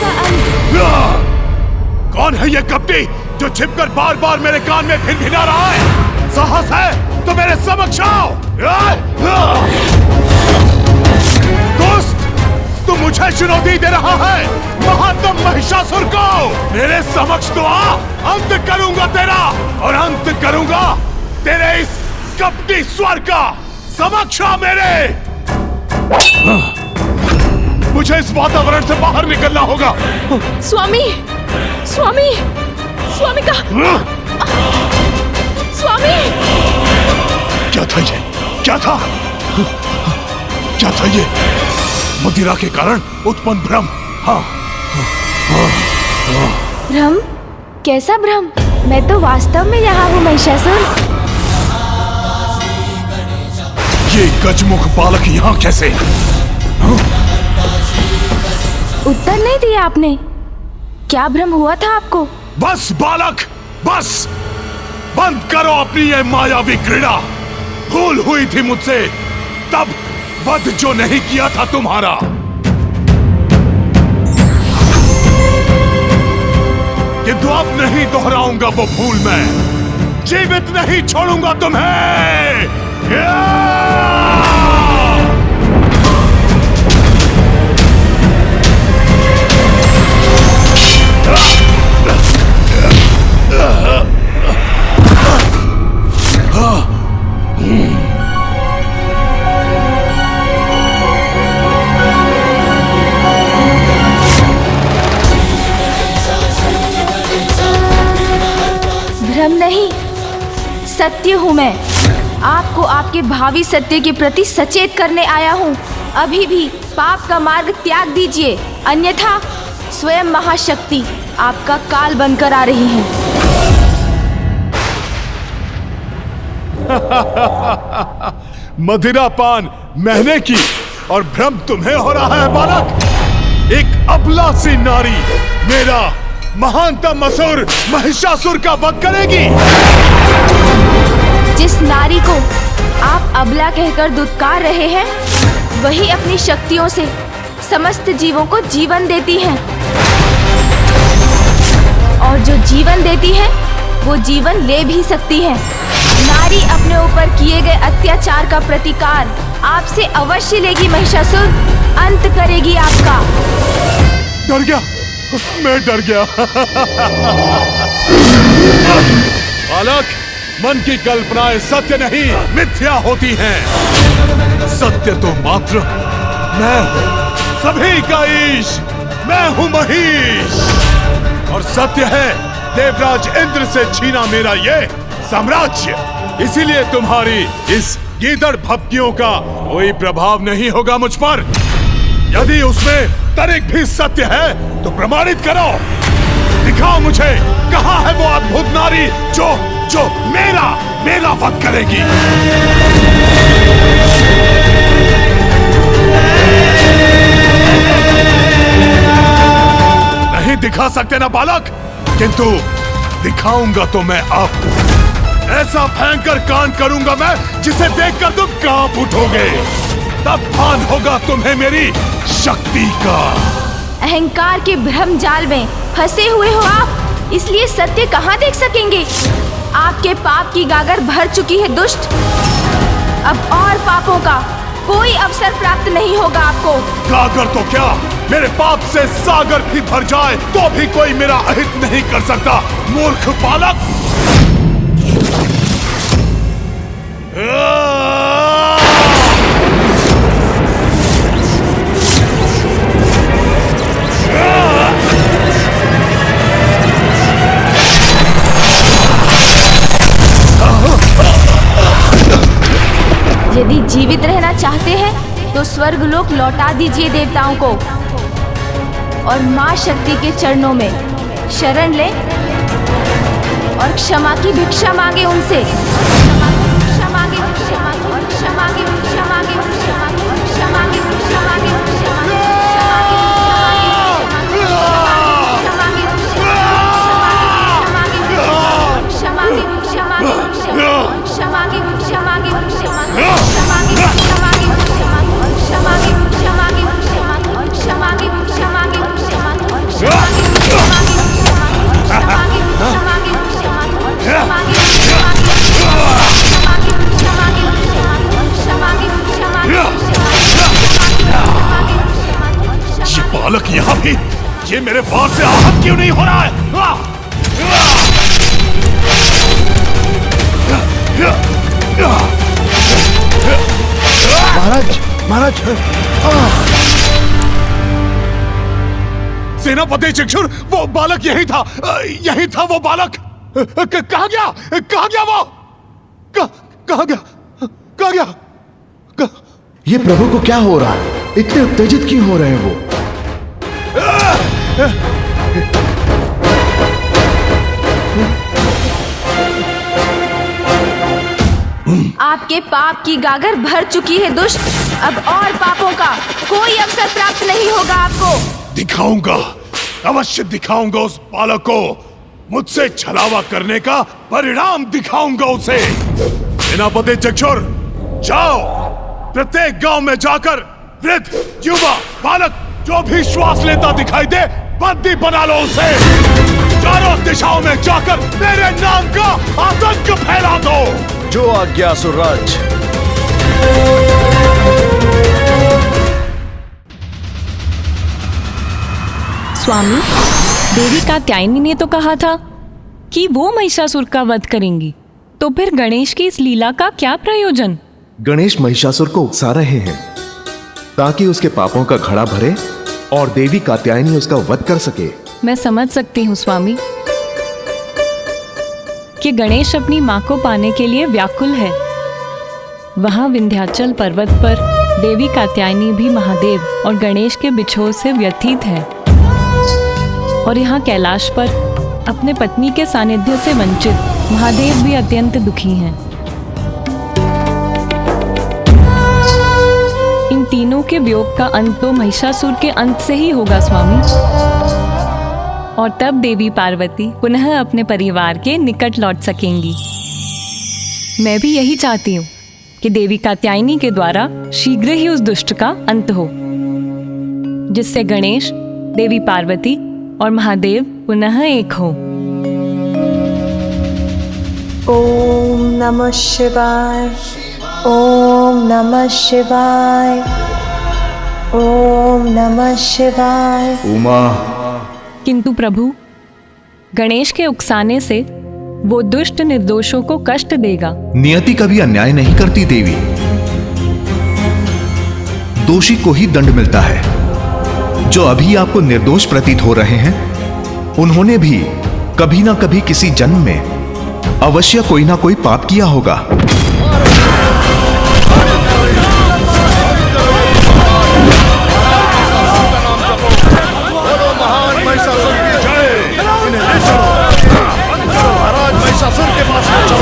कौन है ये कपटी जो छिपकर बार बार मेरे कान में भिनभिना रहा है? साहस है तो मेरे समक्ष आओ। दोस्त, तू मुझे चुनौती दे रहा है महात्म महिषासुर को। मेरे समक्ष तो आ, अंत करूंगा तेरा, और अंत करूंगा तेरे इस कपटी स्वर का। समक्ष आ मेरे। मुझे इस वातावरण से बाहर निकलना होगा। स्वामी, स्वामी, स्वामी का स्वामी। क्या था ये? क्या था? क्या था ये? मदिरा के कारण उत्पन्न भ्रम। हाँ, भ्रम? कैसा भ्रम? मैं तो वास्तव में यहाँ हूँ महिषासुर। ये गजमुख बालक यहाँ कैसे? उत्तर नहीं दिया आपने। क्या भ्रम हुआ था आपको? बस बालक, बस बंद करो अपनी ये मायावी क्रीड़ा। भूल हुई थी मुझसे तब वध जो नहीं किया था तुम्हारा। किंतु अब नहीं दोहराऊंगा वो भूल मैं। जीवित नहीं छोड़ूंगा तुम्हें। भ्रम नहीं, सत्य हूँ मैं। आपको आपके भावी सत्य के प्रति सचेत करने आया हूँ। अभी भी पाप का मार्ग त्याग दीजिए, अन्यथा स्वयं महाशक्ति आपका काल बनकर आ रही है। मदिरा पान मैंने की और भ्रम तुम्हें हो रहा है बालक। एक अबला सी नारी मेरा महानतम असुर महिषासुर का वध करेगी। जिस नारी को आप अबला कहकर दुत्कार रहे हैं, वही अपनी शक्तियों से समस्त जीवों को जीवन देती है। और जो जीवन देती है, वो जीवन ले भी सकती है। नारी अपने ऊपर किए गए अत्याचार का प्रतिकार आपसे अवश्य लेगी महिषासुर। अंत करेगी आपका। डर गया, मैं डर गया। बालक, मन की कल्पनाएं सत्य नहीं मिथ्या होती हैं। सत्य तो मात्र मैं हूं, सभी का ईश। मैं हूं महिष, और सत्य है देवराज इंद्र से छीना मेरा ये साम्राज्य। इसीलिए तुम्हारी इस गीदड़ भपकियों का कोई प्रभाव नहीं होगा मुझ पर। यदि उसमें तनिक भी सत्य है तो प्रमाणित करो। दिखाओ मुझे कहां है वो अद्भुत नारी जो मेरा वध करेगी। नहीं दिखा सकते ना बालक, किंतु दिखाऊंगा तो मैं अब। ऐसा भयंकर कांड करूंगा मैं जिसे देखकर तुम कांप उठोगे। तब भान होगा तुम्हें मेरी शक्ति का। अहंकार के भ्रम जाल में फंसे हुए हो आप, इसलिए सत्य कहाँ देख सकेंगे। आपके पाप की गागर भर चुकी है दुष्ट। अब और पापों का कोई अवसर प्राप्त नहीं होगा आपको। गागर तो क्या, मेरे पाप से सागर भी भर जाए तो भी कोई मेरा अहित नहीं कर सकता। मूर्ख बालक। यदि जीवित रहना चाहते हैं तो स्वर्गलोक लौटा दीजिए देवताओं को, और माँ शक्ति के चरणों में शरण लें और क्षमा की भिक्षा मांगे उनसे। क्षमा मांगे, क्षमा मांगे, क्षमा मांगे, क्षमा मांगे, क्षमा मांगे, क्षमा मांगे, क्षमा मांगे, क्षमा मांगे, बालक यहाँ भी, ये मेरे वार से आहत क्यों नहीं हो रहा है? महाराज, महाराज, सेनापति चक्षुर, वो बालक यही था, यही था वो बालक। कहाँ गया? कहाँ गया वो? कहाँ गया? कहाँ गया? ये प्रभु को क्या हो रहा है? इतने उत्तेजित क्यों हो रहे हैं वो? आपके पाप की गागर भर चुकी है दुष्ट। अब और पापों का कोई अवसर प्राप्त नहीं होगा आपको। दिखाऊंगा, अवश्य दिखाऊंगा उस बालक को। मुझसे छलावा करने का परिणाम दिखाऊंगा उसे। सेनापति चक्षुर, जाओ, प्रत्येक गांव में जाकर वृद्ध, युवा, बालक जो भी श्वास लेता दिखाई दे, बंदी बना लो उसे। चारों दिशाओं में जाकर मेरे नाम का आतंक फैला दो। जो आज्ञा असुरराज। स्वामी, देवी कात्यायनी ने तो कहा था कि वो महिषासुर का वध करेंगी, तो फिर गणेश की इस लीला का क्या प्रयोजन? गणेश महिषासुर को उकसा रहे हैं ताकि उसके पापों का घड़ा भरे और देवी कात्यायनी उसका वध कर सके। मैं समझ सकती हूँ स्वामी कि गणेश अपनी माँ को पाने के लिए व्याकुल है। वहाँ विंध्याचल पर्वत पर देवी कात्यायनी भी महादेव और गणेश के बिछोह से व्यथित है, और यहाँ कैलाश पर अपने पत्नी के सानिध्य से वंचित महादेव भी अत्यंत दुखी हैं। इन तीनों के वियोग का अंत तो महिषासुर के अंत से ही होगा स्वामी, और तब देवी पार्वती पुनः अपने परिवार के निकट लौट सकेंगी। मैं भी यही चाहती हूँ कि देवी कात्यायनी के द्वारा शीघ्र ही उस दुष्ट का अंत हो, जिससे गणेश, देवी पार्वती और महादेव पुनः एक हो। ओम नमः शिवाय, ओम नमः शिवाय, ओम नमः शिवाय। उमा। किंतु प्रभु, गणेश के उकसाने से वो दुष्ट निर्दोषों को कष्ट देगा। नियति कभी अन्याय नहीं करती देवी। दोषी को ही दंड मिलता है। जो अभी आपको निर्दोष प्रतीत हो रहे हैं, उन्होंने भी कभी ना कभी किसी जन्म में अवश्य कोई ना कोई पाप किया होगा। महिषासुर के पास चलो।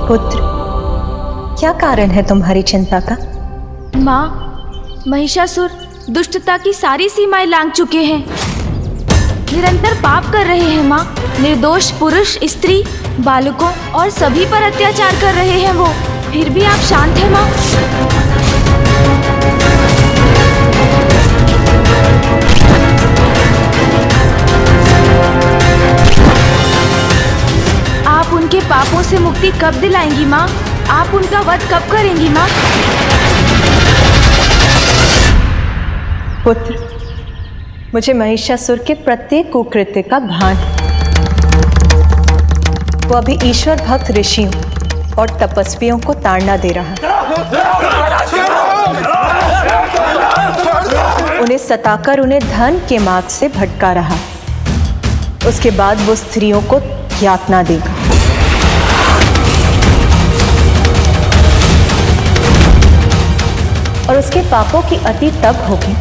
पुत्र, क्या कारण है तुम्हारी चिंता का? माँ, महिषासुर दुष्टता की सारी सीमाएं लांघ चुके हैं। निरंतर पाप कर रहे हैं माँ। निर्दोष पुरुष, स्त्री, बालकों और सभी पर अत्याचार कर रहे हैं वो। फिर भी आप शांत हैं माँ? आप उनके पापों से मुक्ति कब दिलाएंगी माँ? आप उनका वध कब करेंगी माँ? पुत्र, मुझे महिषासुर के प्रत्येक कुकृत्य का भान है। वो अभी ईश्वर भक्त ऋषियों और तपस्वियों को ताड़ना दे रहा है। उन्हें सताकर उन्हें धन के मार्ग से भटका रहा है। उसके बाद वो स्त्रियों को यातना देगा। और उसके पापों की अति तब होगी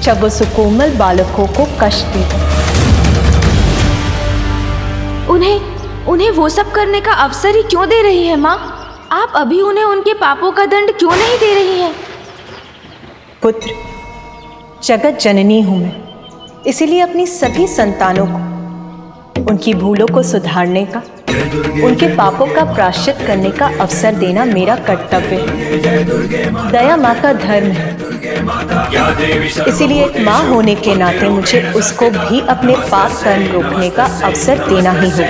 जब वो सुकोमल बालकों को कष्ट देगा। उन्हें वो सब करने का अवसर ही क्यों दे रही है माँ? आप अभी उन्हें उनके पापों का दंड क्यों नहीं दे रही हैं? पुत्र, जगत जननी हूं मैं, इसीलिए अपनी सभी संतानों को उनकी भूलों को सुधारने का, उनके पापों का प्रायश्चित करने का अवसर देना मेरा कर्तव्य है। दया माँ का धर्म है, इसीलिए एक माँ होने के नाते मुझे उसको भी अपने पाप कर्म रोकने का अवसर देना ही होगा।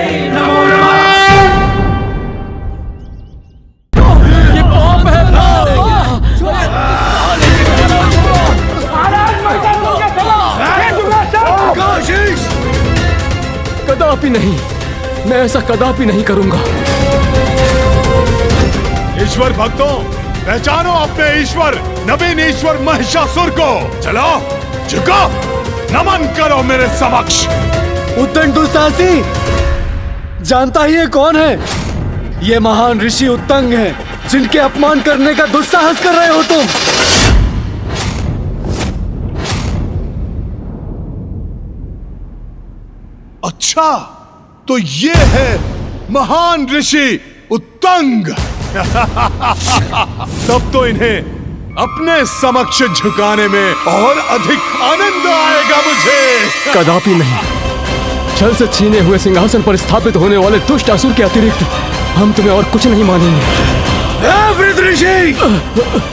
कदापि नहीं, मैं ऐसा कदापि नहीं करूंगा। ईश्वर भक्तों, पहचानो अपने ईश्वर, नवीन ईश्वर महिषासुर को। चलो झुको, नमन करो मेरे समक्ष। उत्तंग दुस्साहसी, जानता ही है कौन है? ये महान ऋषि उत्तंग हैं, जिनके अपमान करने का दुस्साहस कर रहे हो तुम। अच्छा, तो ये है महान ऋषि उत्तंग। तब तो इन्हें अपने समक्ष झुकाने में और अधिक आनंद आएगा मुझे। कदापि नहीं। छल से छीने हुए सिंहासन पर स्थापित होने वाले दुष्ट असुर के अतिरिक्त हम तुम्हें और कुछ नहीं मानेंगे। वृद्ध ऋषि,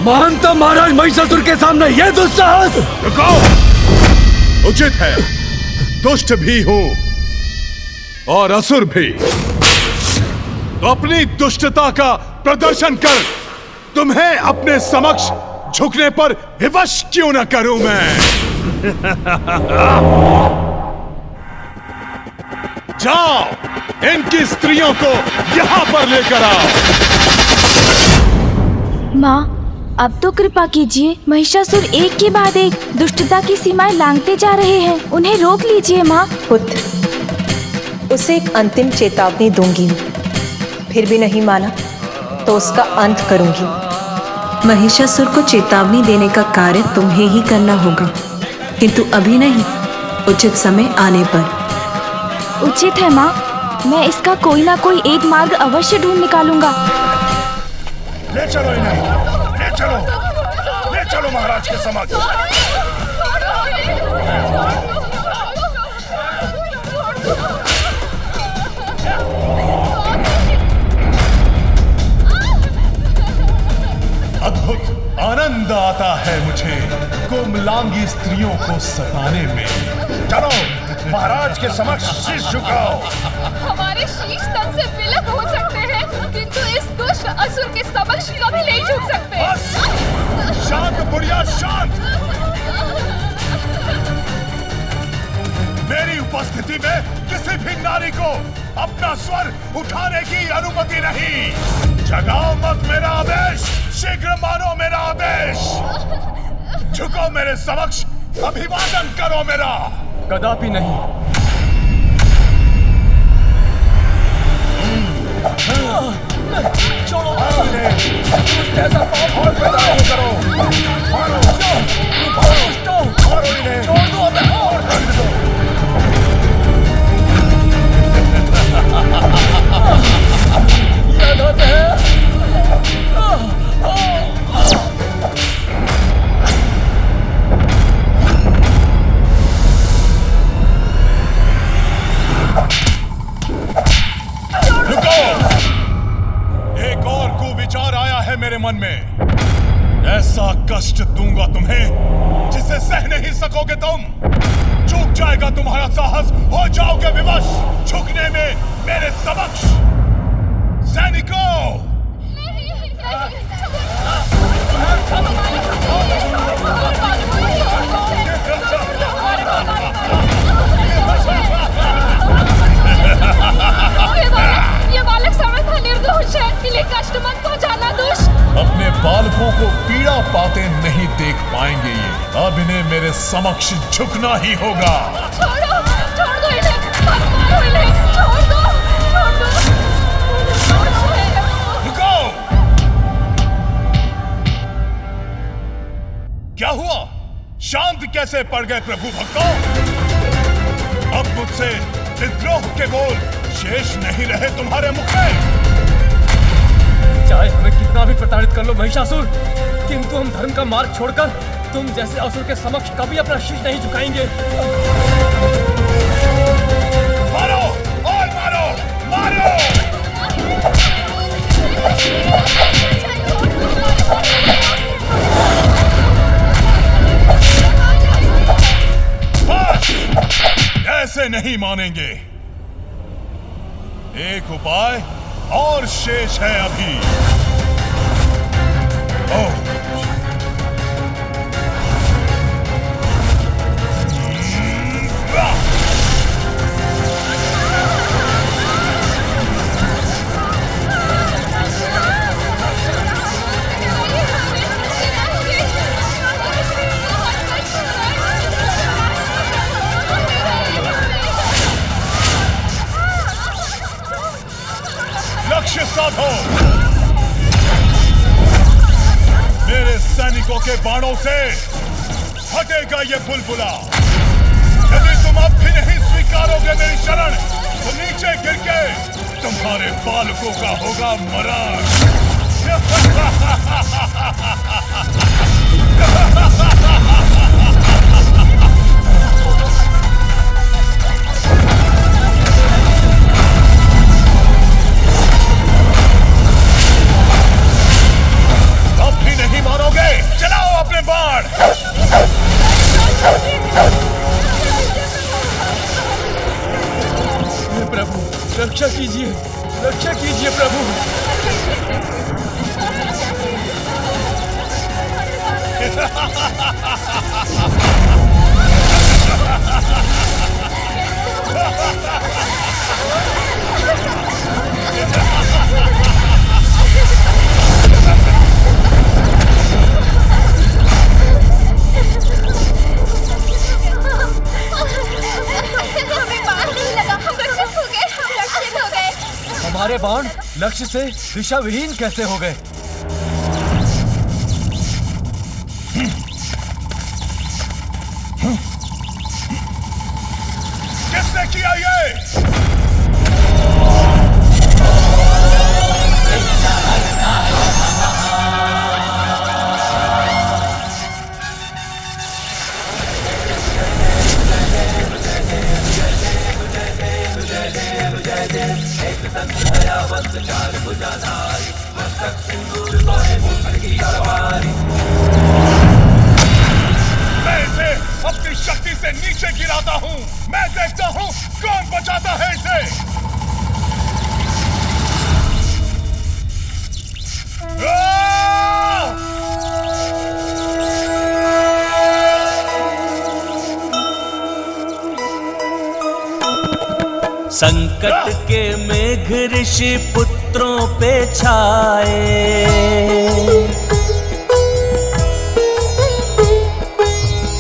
महानतम महाराज महिषासुर के सामने यह दुस्साहस। रुको, उचित है। दुष्ट भी हूं और असुर भी, तो अपनी दुष्टता का प्रदर्शन कर तुम्हें अपने समक्ष झुकने पर विवश क्यों न करूं मैं। जाओ, इनकी स्त्रियों को यहां पर लेकर आओ। माँ, अब तो कृपा कीजिए। महिषासुर एक के बाद एक दुष्टता की सीमाएं लांघते जा रहे हैं, उन्हें रोक लीजिए माँ। पुत्र, उसे एक अंतिम चेतावनी दूंगी, फिर भी नहीं माना तो उसका अंत करूंगी। महिषासुर को चेतावनी देने का कार्य तुम्हें ही करना होगा, किंतु अभी नहीं, उचित समय आने पर। उचित है माँ, मैं इसका कोई ना कोई एक मार्ग अवश्य ढूंढ निकालूंगा। ले चलो इन्हें, ले चलो महाराज के समक्ष। अद्भुत आनंद आता है मुझे कोमलांगी स्त्रियों को सताने में। चलो महाराज के समक्ष शीश झुकाओ। हमारे शीश तन से विलग हो सकते हैं, किंतु इस दुष्ट असुर के समक्ष कभी नहीं झुक सकते। बस शांत बुढ़िया, शांत। मेरी उपस्थिति में किसी भी नारी को अपना स्वर उठाने की अनुमति नहीं। जगाओ मत मेरा आदेश, शीघ्र मानो मेरा आदेश। झुको मेरे समक्ष, अभिवादन करो मेरा। कदापि नहीं। छोड़ो, ऐसा पाप और पैदा नहीं करो। मारो, मारो इन्हें, छोड़ दो हमें और दंड दो। एक और कुविचार आया है मेरे मन में। ऐसा कष्ट दूंगा तुम्हें जिसे सह नहीं सकोगे तुम। चूक जाएगा तुम्हारा साहस, हो जाओगे विवश झुकने में मेरे समक्ष। सैनिकों, ये बालक समर्थ निर्दोष है, इन्हें कष्ट मत पहुंचाना दुष्ट। अपने बालकों को पीड़ा पाते नहीं देख पाएंगे ये। अब इन्हें मेरे समक्ष झुकना ही होगा। छोड़ो, छोड़ दो इन्हें, मत मारो इन्हें, छोड़ दो, छोड़ दो। रुको, क्या हुआ? शांत कैसे पड़ गए प्रभु भक्तों? अब मुझसे विद्रोह के बोल शेष नहीं रहे तुम्हारे मुख में। चाहे हमें कितना भी प्रताड़ित कर लो महिषासुर, किंतु हम धर्म का मार्ग छोड़कर तुम जैसे असुर के समक्ष कभी अपना शीश नहीं झुकाएंगे। मारो, बस, ऐसे नहीं मानेंगे। एक उपाय और शेष है अभी। ओह, लक्ष्य साधो। मेरे सैनिकों के बाणों से हटेगा ये बुलबुला। यदि तुम अब भी नहीं स्वीकारोगे मेरी शरण, तो नीचे गिर के तुम्हारे बालकों का होगा मरण। अब भी नहीं मारोगे? चलाओ अपने बाण। प्रभु रक्षा कीजिए, रक्षा कीजिए प्रभु। हमारे बाण लक्ष्य से दिशा विहीन कैसे हो गए? किसने किया ये? मैं इसे अपनी शक्ति से नीचे गिराता हूँ। मैं देखता हूँ कौन बचाता है इसे। संकट के मेघ ऋषि पुत्रों पे छाए,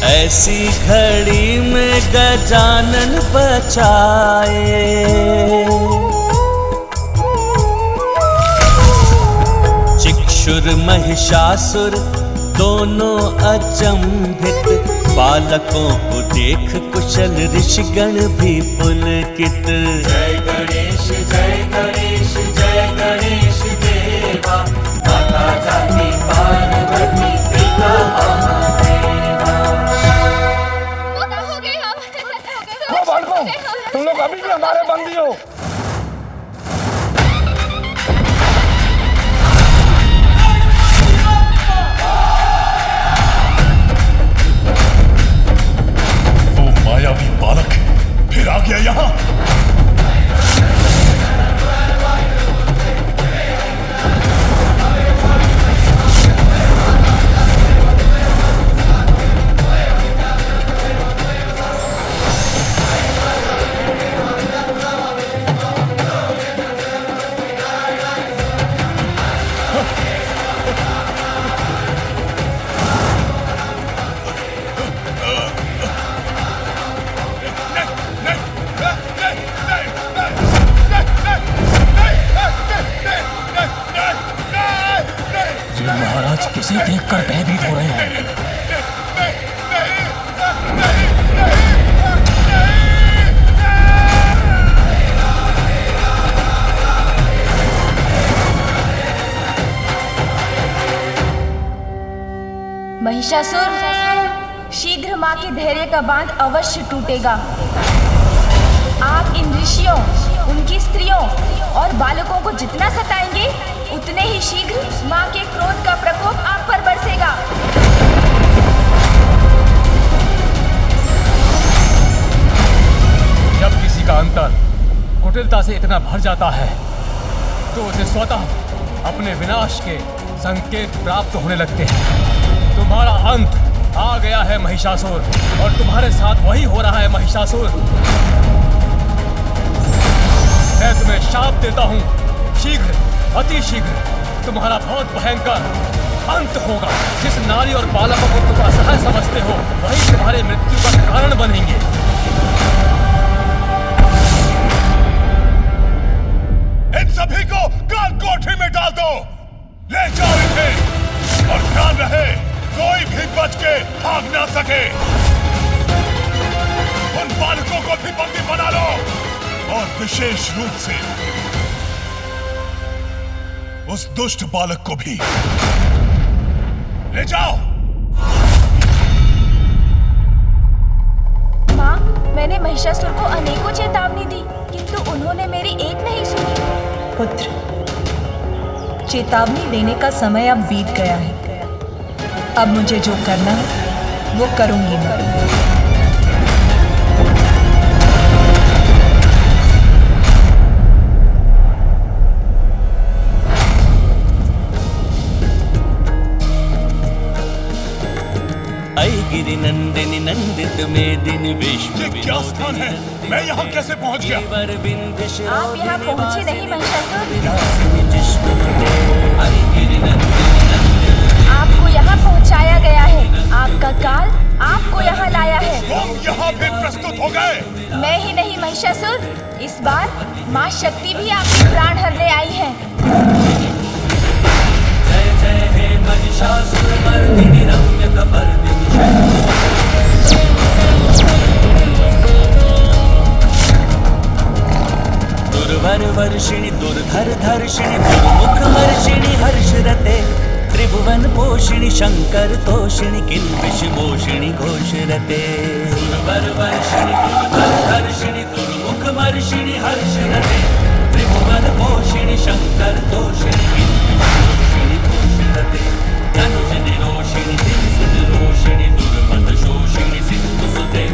ऐसी घड़ी में गजानन बचाए। चिक्षुर महिषासुर दोनों अचंभित, बालकों को देख कुशल ऋषिगण भी पुलकित। जय गणेश जय गणेश जय गणेश देवा, माता जाति पार्वती पिता महादेवा। बालकों, तुम लोग अभी भी हमारे बंदी हो। मायावी बालक फिर आ गया यहाँ। महाराज किसे देखकर भयभीत हो रहे हैं? महिषासुर, शीघ्र माँ के धैर्य का बांध अवश्य टूटेगा। आप इन ऋषियों उनकी स्त्रियों और बालकों को जितना सताएंगे, उतने ही शीघ्र माँ के क्रोध का प्रकोप आप पर बरसेगा। जब किसी का अंतर कुटिलता से इतना भर जाता है तो उसे स्वतः अपने विनाश के संकेत प्राप्त होने लगते हैं। तुम्हारा अंत आ गया है महिषासुर, और तुम्हारे साथ वही हो रहा है महिषासुर। मैं तुम्हें शाप देता हूँ, शीघ्र अति शीघ्र तुम्हारा बहुत भयंकर अंत होगा। जिस नारी और बालकों को तुम असहाय समझते हो, वही तुम्हारे मृत्यु का कारण बनेंगे। इन सभी को काल कोठरी में डाल दो, ले जाओ इन्हें, और ध्यान रहे कोई भी बच के भाग ना सके। उन बालकों को भी बंदी बना लो, और विशेष रूप से उस दुष्ट बालक को भी ले जाओ। माँ, मैंने महिषासुर को अनेकों चेतावनी दी, किंतु उन्होंने मेरी एक नहीं सुनी। पुत्र, चेतावनी देने का समय अब बीत गया है। अब मुझे जो करना है वो करूंगी मैं। गिरि नंदिनी नंदित मेदिनी विश्व। ये क्या स्थान है? मैं यहाँ कैसे पहुँच गया? आप यहाँ पहुँचे नहीं महिषासुर, आपको यहाँ पहुँचाया गया है। आपका काल आपको यहाँ लाया है। तुम यहाँ भी प्रस्तुत हो गए? मैं ही नहीं महिषासुर, इस बार माँ शक्ति भी आपके प्राण हरने आई है। जय जय हे महिषासुर मर्दिनी रम्य कपर्दिनी। दुर्वर वर्षिणी दुर्धर धर्षिणी दुर्मुख वर्षिणी हर्षरते त्रिभुवन पोषिणी शंकर तोषिणी किल्बिष मोषिणी घोषरते। दुर्वर वर्षिणी दुर्धर धर्षिणी दुर्मुख वर्षिणी हर्षरते त्रिभुवन पोषिणी शंकर तोषिणी किल्बिष मोषिणी घोषरते। धनुष निरोषिणी दिनसुद रोषिणी दुर्मत शोषिणी सिंधु सुते।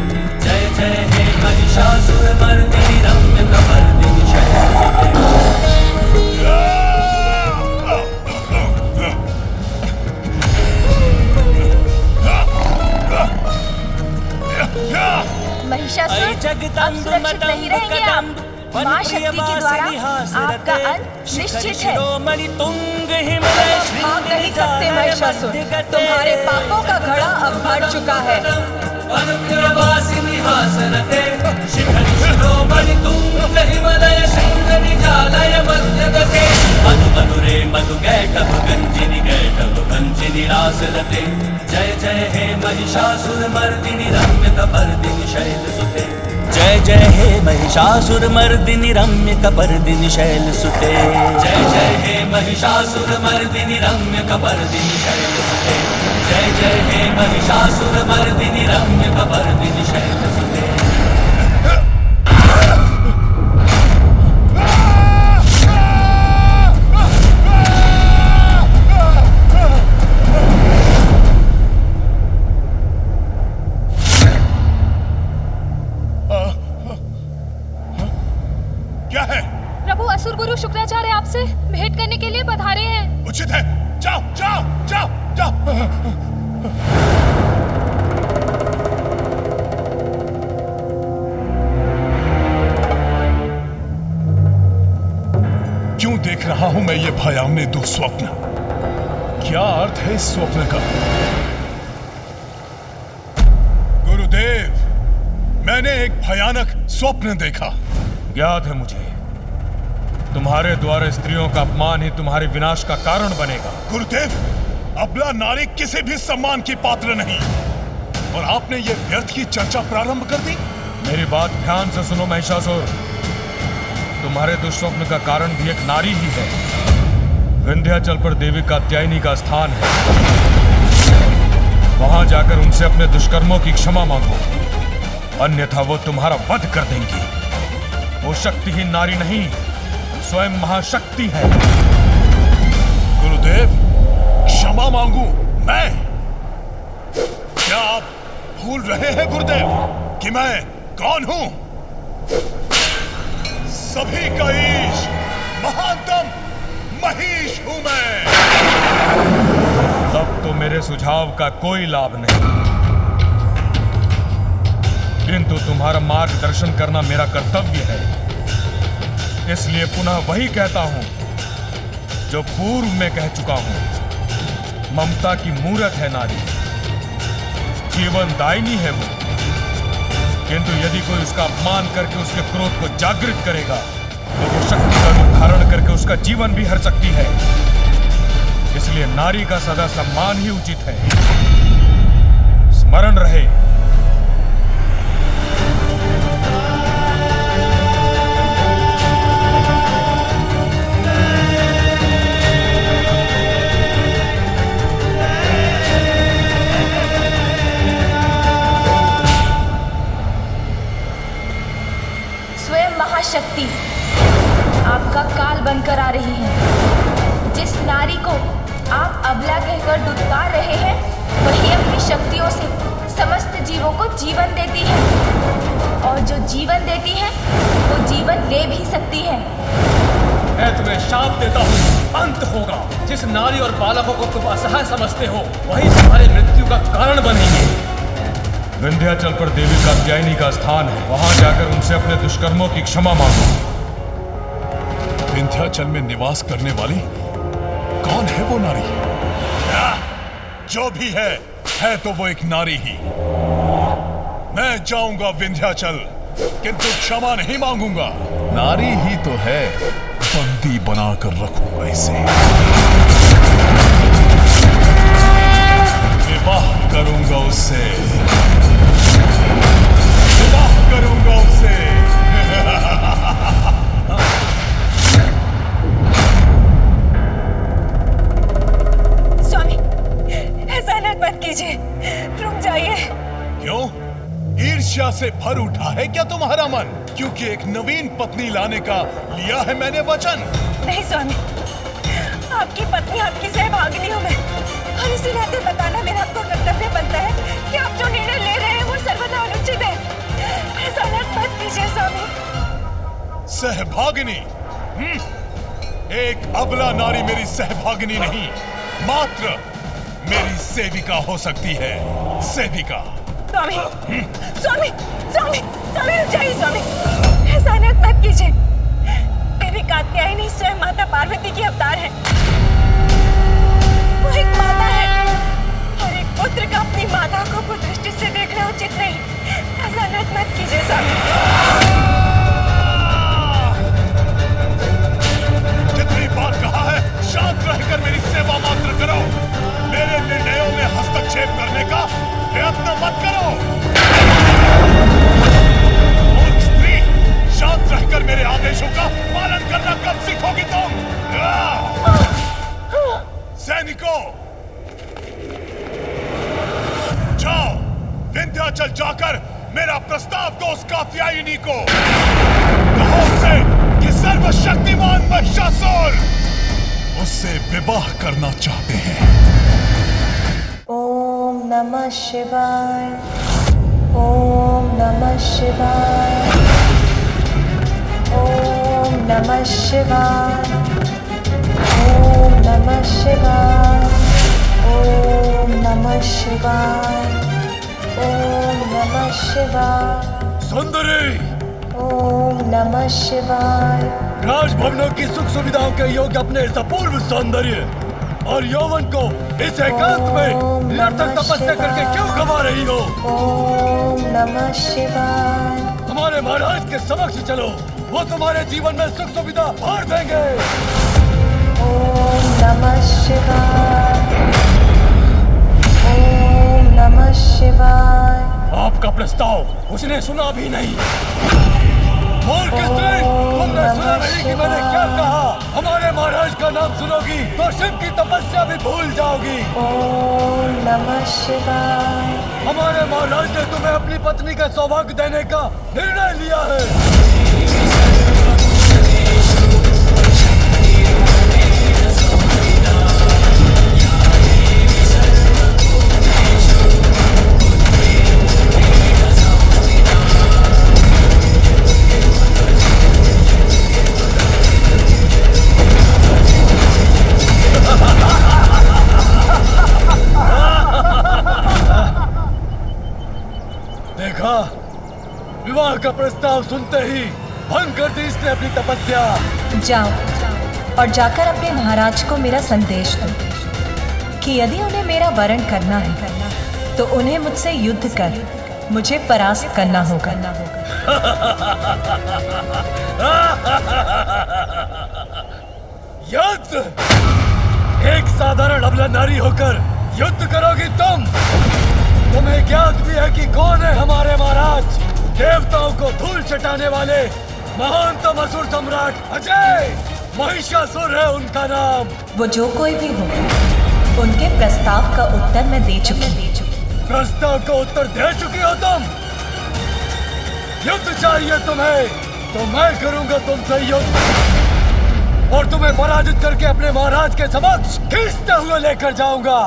जय जय हे महिषासुर मर्दिनी रम्य कपर्दिनी शैलसुते। महिषासुर, अब सुरक्षित नहीं रहेंगे आप। माँ शक्ति के द्वारा आपका अंत निश्चित है। भाग नहीं सकते महिषासुर, तुम्हारे पापों का घड़ा अब भर चुका है। जय जय हे महिषासुर मर्दिनी रम्य कपर्दिनी शैलसुते। जय जय हे महिषासुर मर्दिनी रम्य कपर्दिनी शैलसुते। जय जय हे महिषासुर मर्दिनी रम्य कपर्दिनी शैलसुते। जय जय हे महिषासुर मर्दिनी रम्य कपर्दिनी शैलसुते। असुर गुरु शुक्राचार्य आपसे भेंट करने के लिए पधारे हैं। उचित है, जाओ जाओ जाओ जाओ। क्यों देख रहा हूं मैं ये भयावने दुस्वप्न? क्या अर्थ है इस स्वप्न का? गुरुदेव, मैंने एक भयानक स्वप्न देखा। याद है मुझे, तुम्हारे द्वारा स्त्रियों का अपमान ही तुम्हारे विनाश का कारण बनेगा। गुरुदेव, अबला नारी किसी भी सम्मान की पात्र नहीं, और आपने ये व्यर्थ की चर्चा प्रारंभ कर दी। मेरी बात ध्यान से सुनो महिषासुर, तुम्हारे दुष्स्वप्न का कारण भी एक नारी ही है। विंध्याचल पर देवी कात्यायनी का स्थान है, वहां जाकर उनसे अपने दुष्कर्मों की क्षमा मांगो, अन्यथा वो तुम्हारा वध कर देंगी। वो शक्तिहीन नारी नहीं, स्वयं महाशक्ति है। गुरुदेव, क्षमा मांगू मैं? क्या आप भूल रहे हैं गुरुदेव कि मैं कौन हूं? सभी का ईश, महानतम महीश हूं मैं। अब तो मेरे सुझाव का कोई लाभ नहीं, किंतु तुम्हारा मार्गदर्शन करना मेरा कर्तव्य है। इसलिए पुनः वही कहता हूं जो पूर्व में कह चुका हूं। ममता की मूरत है नारी, जीवन दायिनी है वो, किंतु यदि कोई उसका अपमान करके उसके क्रोध को जागृत करेगा तो वो शक्ति का रूप धारण करके उसका जीवन भी हर सकती है। इसलिए नारी का सदा सम्मान ही उचित है। स्मरण रहे। शक्ति आपका काल बनकर आ रही है। जिस नारी को आप अबला कहकर दुत्कार रहे हैं, वही अपनी शक्तियों से समस्त जीवों को जीवन देती है, और जो जीवन देती है वो जीवन ले भी सकती है। मैं तुम्हें शाप देता हूँ, अंत होगा। जिस नारी और बालकों को तुम असहाय समझते हो, वही तुम्हारी मृत्यु का कारण बनेंगे। विंध्याचल पर देवी कात्यायनी का स्थान है, वहां जाकर उनसे अपने दुष्कर्मों की क्षमा मांगो। विंध्याचल में निवास करने वाली कौन है वो नारी? जो भी है तो वो एक नारी ही। मैं जाऊंगा विंध्याचल, किंतु क्षमा नहीं मांगूंगा। नारी ही तो है, बंदी बनाकर रखूंगा इसे। विवाह करूंगा उससे, विवाह करूंगा उससे। स्वामी, ऐसा मत कीजिए, रुक जाइए। क्यों? ईर्ष्या से भर उठा है क्या तुम्हारा मन? क्योंकि एक नवीन पत्नी लाने का लिया है मैंने वचन। नहीं स्वामी, आपकी पत्नी आपकी सहभागिनी हूँ मैं, और इसी नाते बताना मेरा आपको कर्तव्य बनता है कि आप जो निर्णय ले रहे हैं वो सर्वथा अनुचित है। ऐसा मत कीजिए स्वामी। सहभागिनी? एक अबला नारी मेरी सहभागिनी नहीं, मात्र मेरी सेविका हो सकती है। सेविका। स्वामी, स्वामी, स्वामी, स्वामी रुक जाइए स्वामी, ऐसा मत कीजिए। देवी कात्यायनी स्वयं माता पार्वती की अवतार है। वो एक माता है, और एक पुत्र का अपनी माता को कुदृष्टि से देखना उचित नहीं। ऐसा मत कीजिए स्वामी। कितनी बार कहा है, शांत रहकर मेरी सेवा मात्र करो। मेरे निर्णयों में हस्तक्षेप करने का प्रयत्न मत करो। मूर्ख स्त्री, शांत रहकर मेरे आदेशों का पालन करना कब सीखोगी तुम? सैनिकों, जाओ विंध्याचल जाकर मेरा प्रस्ताव दो उस कात्यायनी को। कहो उसे कि सर्वशक्तिमान महिषासुर उससे विवाह करना चाहते हैं। ओम नमः शिवाय, ओम नमः शिवाय, ओम नमः शिवाय, ओम नमः शिवाय, ओम नमः शिवाय, ओम नमः शिवाय। सुंदरी, ओम नमः शिवाय। राजभवनों की सुख सुविधाओं के योग्य अपने इस अपूर्व सौंदर्य और यौवन को इस एकांत में निरर्थक तपस्या करके क्यों गवा रही हो? ओम नमः शिवाय। हमारे महाराज के समक्ष चलो, वो तुम्हारे जीवन में सुख सुविधा भर देंगे। ओम नमः शिवाय, ओम नमः शिवाय। आपका प्रस्ताव उसने सुना भी नहीं। मूर्ख स्त्री, तुमने सुना नहीं कि मैंने क्या कहा? हमारे महाराज का नाम सुनोगी तो शिव की तपस्या भी भूल जाओगी। ओम नमः शिवाय। हमारे महाराज ने तुम्हें अपनी पत्नी का सौभाग्य देने का निर्णय लिया है। विवाह का प्रस्ताव सुनते ही भंग कर दी इसने अपनी तपस्या। जाओ और जाकर अपने महाराज को मेरा संदेश दो कि यदि उन्हें मेरा वरण करना है तो उन्हें मुझसे युद्ध कर मुझे परास्त करना होगा। युद्ध? एक साधारण अबला नारी होकर युद्ध करोगी तुम? तुम्हें ज्ञात भी है कि कौन है हमारे महाराज? देवताओं को धूल चटाने वाले महानतम असुर सम्राट अजय महिषासुर है उनका नाम। वो जो कोई भी हो, उनके प्रस्ताव का उत्तर मैं दे चुकी। प्रस्ताव का उत्तर दे चुकी हो तुम? युद्ध चाहिए तुम्हें तो मैं करूंगा तुमसे युद्ध और तुम्हें पराजित करके अपने महाराज के समक्ष खींचते हुए लेकर जाऊंगा।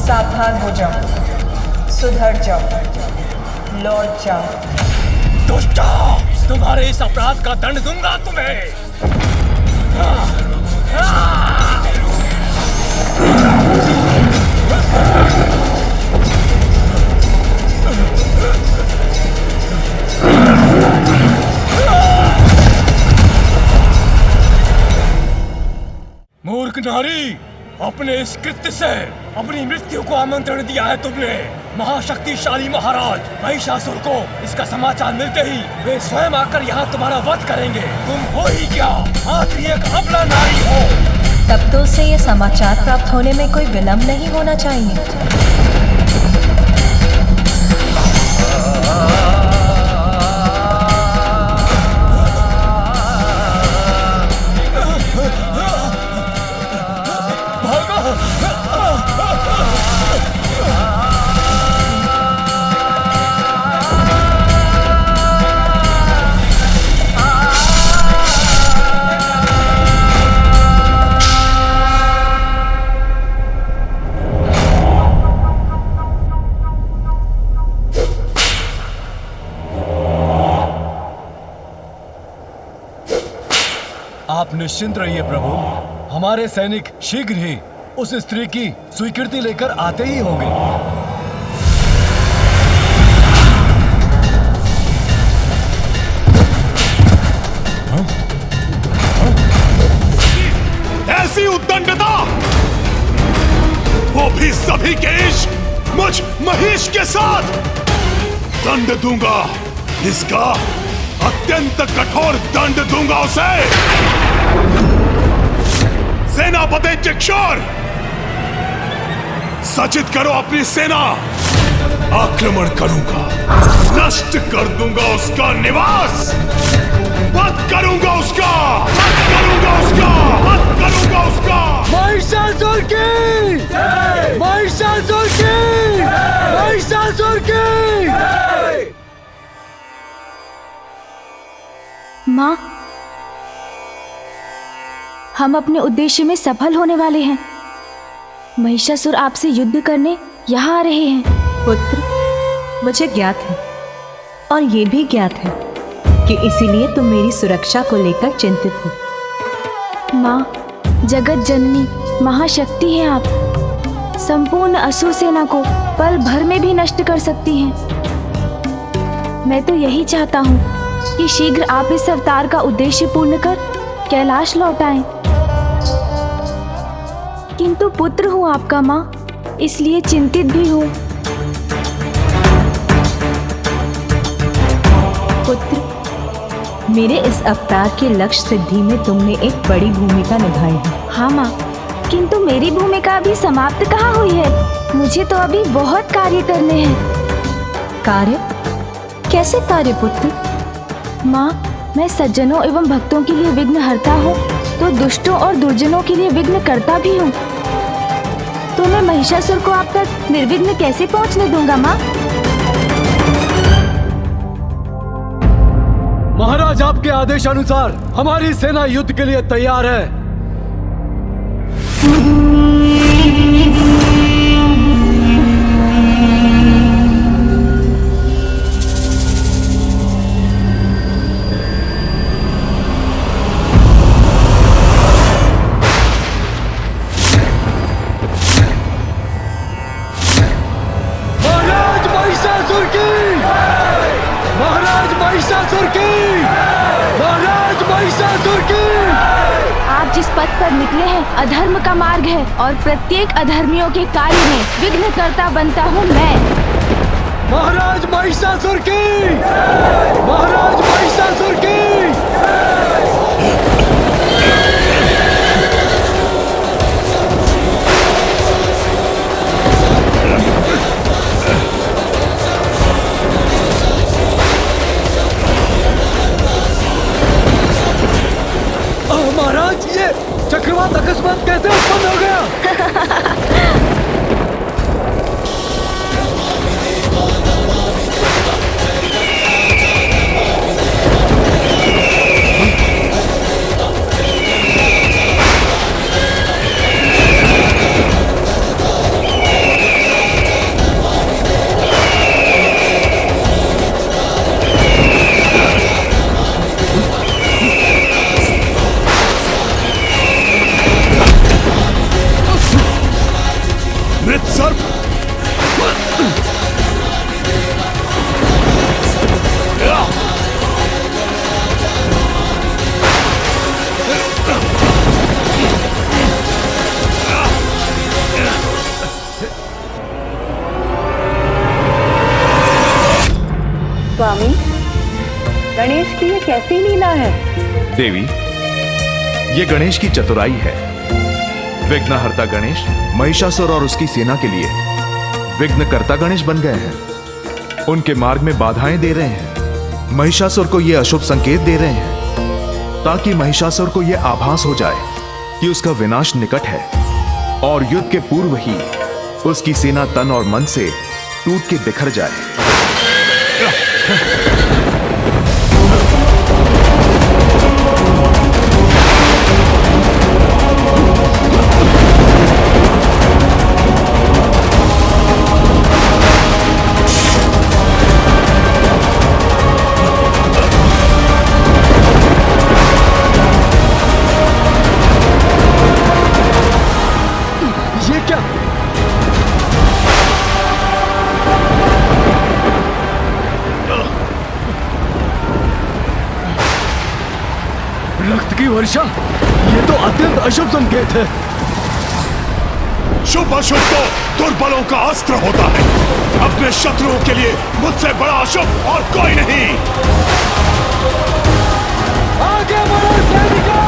सावधान हो जाओ, सुधर जाओ, लौट जाओ। दुष्टा, तुम्हारे इस अपराध का दंड दूंगा तुम्हें। मूर्ख नारी, अपने इस कृत्य से अपनी मृत्यु को आमंत्रण दिया है तुमने। महाशक्तिशाली महाराज महिषासुर को इसका समाचार मिलते ही वे स्वयं आकर यहाँ तुम्हारा वध करेंगे। तुम हो ही क्या, आखिरी एक अबला नारी हो। तब तो उसे ये समाचार प्राप्त होने में कोई विलंब नहीं होना चाहिए। आप निश्चिंत रहिए प्रभु, हमारे सैनिक शीघ्र ही उस स्त्री की स्वीकृति लेकर आते ही होंगे। ऐसी उद्दंडता, वो भी सभी के इश्क मुझ महिष के साथ। दंड दूंगा, इसका अत्यंत कठोर दंड दूंगा उसे। सेनापति चिक्षुर, सचित करो अपनी सेना। आक्रमण करूंगा, नष्ट कर दूंगा उसका निवास, वध करूंगा उसका, वध करूंगा उसका, वध करूंगा उसका। महिषासुर की जय! महिषासुर की जय! महिषासुर की जय! माँ, हम अपने उद्देश्य में सफल होने वाले हैं। महिषासुर आपसे युद्ध करने यहाँ आ रहे हैं। पुत्र, मुझे ज्ञात है और ये भी ज्ञात है कि इसीलिए तुम मेरी सुरक्षा को लेकर चिंतित हो। माँ, जगत जननी महाशक्ति हैं आप, संपूर्ण असुर सेना को पल भर में भी नष्ट कर सकती हैं। मैं तो यही चाहता हूँ कि शीघ्र आप इस अवतार का उद्देश्य पूर्ण कर कैलाश लौट आएं। किंतु पुत्र हूँ आपका माँ, इसलिए चिंतित भी हूँ। पुत्र, मेरे इस अवतार के लक्ष्य सिद्धि में तुमने एक बड़ी भूमिका निभाई है। हाँ माँ, किंतु मेरी भूमिका अभी समाप्त कहाँ हुई है। मुझे तो अभी बहुत कार्य करने हैं। कार्य? कैसे कार्य पुत्र? माँ, मैं सज्जनों एवं भक्तों के लिए विघ्न हरता हूँ तो दुष्टों और दुर्जनों के लिए विघ्न करता भी हूँ। तो मैं महिषासुर को आप तक निर्विघ्न कैसे पहुँचने दूंगा माँ? महाराज, आपके आदेश अनुसार हमारी सेना युद्ध के लिए तैयार है। आप जिस पथ पर निकले हैं अधर्म का मार्ग है और प्रत्येक अधर्मियों के कार्य में विघ्न करता बनता हूँ मैं। महाराज महिषासुर की! महाराज महिषासुर की! महाराज, ये चक्रवात अकस्मात कैसे उत्पन्न हो गया? स्वामी, गणेश की ये कैसी लीला है? देवी, ये गणेश की चतुराई है। विघ्नहर्ता गणेश महिषासुर और उसकी सेना के लिए विघ्नकर्ता गणेश बन गए हैं। उनके मार्ग में बाधाएं दे रहे हैं। महिषासुर को ये अशुभ संकेत दे रहे हैं ताकि महिषासुर को यह आभास हो जाए कि उसका विनाश निकट है और युद्ध के पूर्व ही उसकी सेना तन और मन से टूट के बिखर जाए। ये क्या? रक्त की वर्षा, ये तो अत्यंत अशुभ संकेत है। शुभ अशुभ तो दुर्बलों का अस्त्र होता है। अपने शत्रुओं के लिए मुझसे बड़ा अशुभ और कोई नहीं। आगे बढ़ो सैनिकों!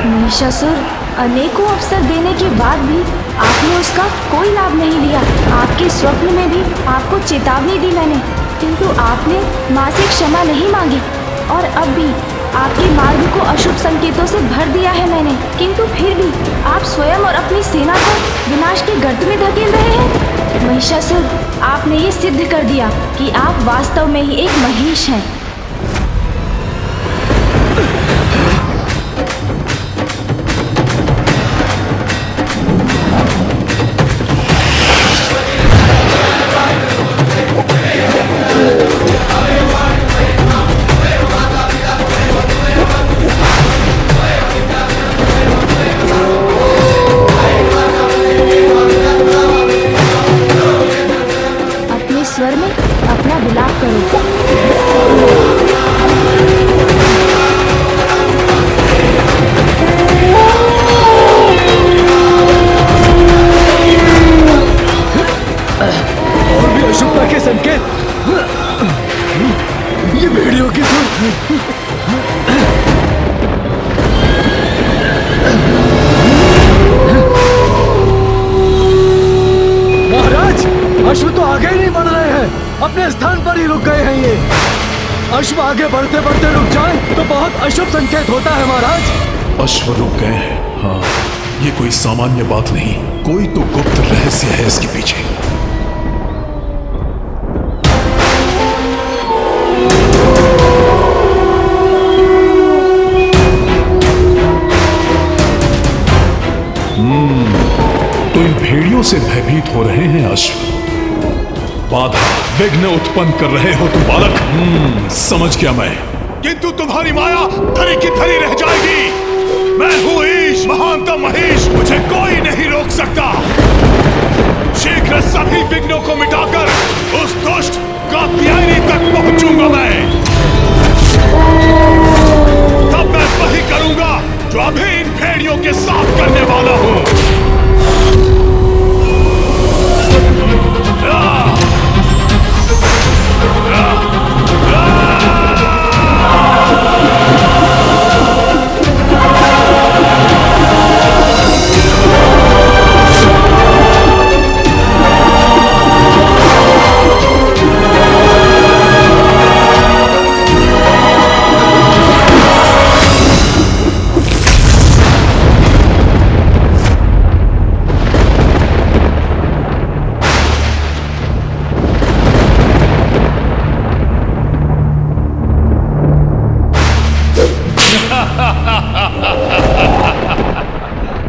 महिषासुर, अनेकों अवसर देने के बाद भी आपने उसका कोई लाभ नहीं लिया। आपके स्वप्न में भी आपको चेतावनी दी मैंने, किंतु आपने माँ से क्षमा नहीं मांगी और अब भी आपके मार्ग को अशुभ संकेतों से भर दिया है मैंने, किंतु फिर भी आप स्वयं और अपनी सेना को विनाश के गर्त में धकेल रहे हैं। महिषासुर, आपने ये सिद्ध कर दिया कि आप वास्तव में ही एक महिष हैं। स्वर में अपना विलाप करो। आगे बढ़ते बढ़ते रुक जाए तो बहुत अशुभ संकेत होता है महाराज। अश्व रुक गए हैं। हाँ, ये कोई सामान्य बात नहीं, कोई तो गुप्त रहस्य है इसके पीछे। तो इन भेड़ियों से भयभीत हो रहे हैं अश्व, बाधा विघ्न उत्पन्न कर रहे हो तुम बालक। समझ गया मैं, किंतु तुम्हारी माया धरी की धरी रह जाएगी। मैं हूं ईश, महानतम महेश, मुझे कोई नहीं रोक सकता। शीघ्र सभी विघ्नों को मिटाकर उस दुष्ट कात्यायनी तक पहुंचूंगा मैं। तब मैं वही करूंगा जो अभी इन भेड़ियों के साथ करने वाला हूं।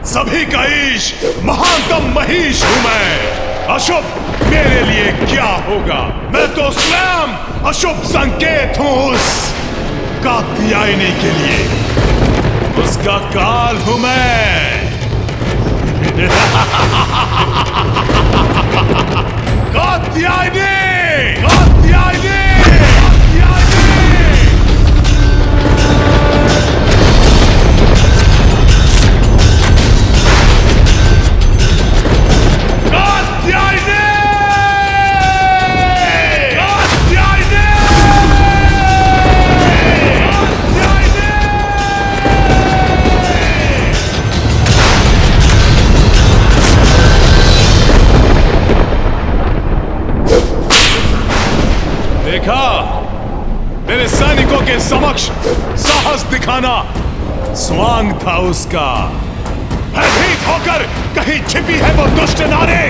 सभी का ईश, महानतम महीश हूं मैं। अशुभ मेरे लिए क्या होगा? मैं तो स्वयं अशुभ संकेत हूं उस कात्यायनी के लिए, उसका काल हूं मैं। कात्यायनी, कात्यायनी, मेरे सैनिकों के समक्ष साहस दिखाना स्वांग था उसका। भयभीत होकर कहीं छिपी है वो दुष्ट नारी।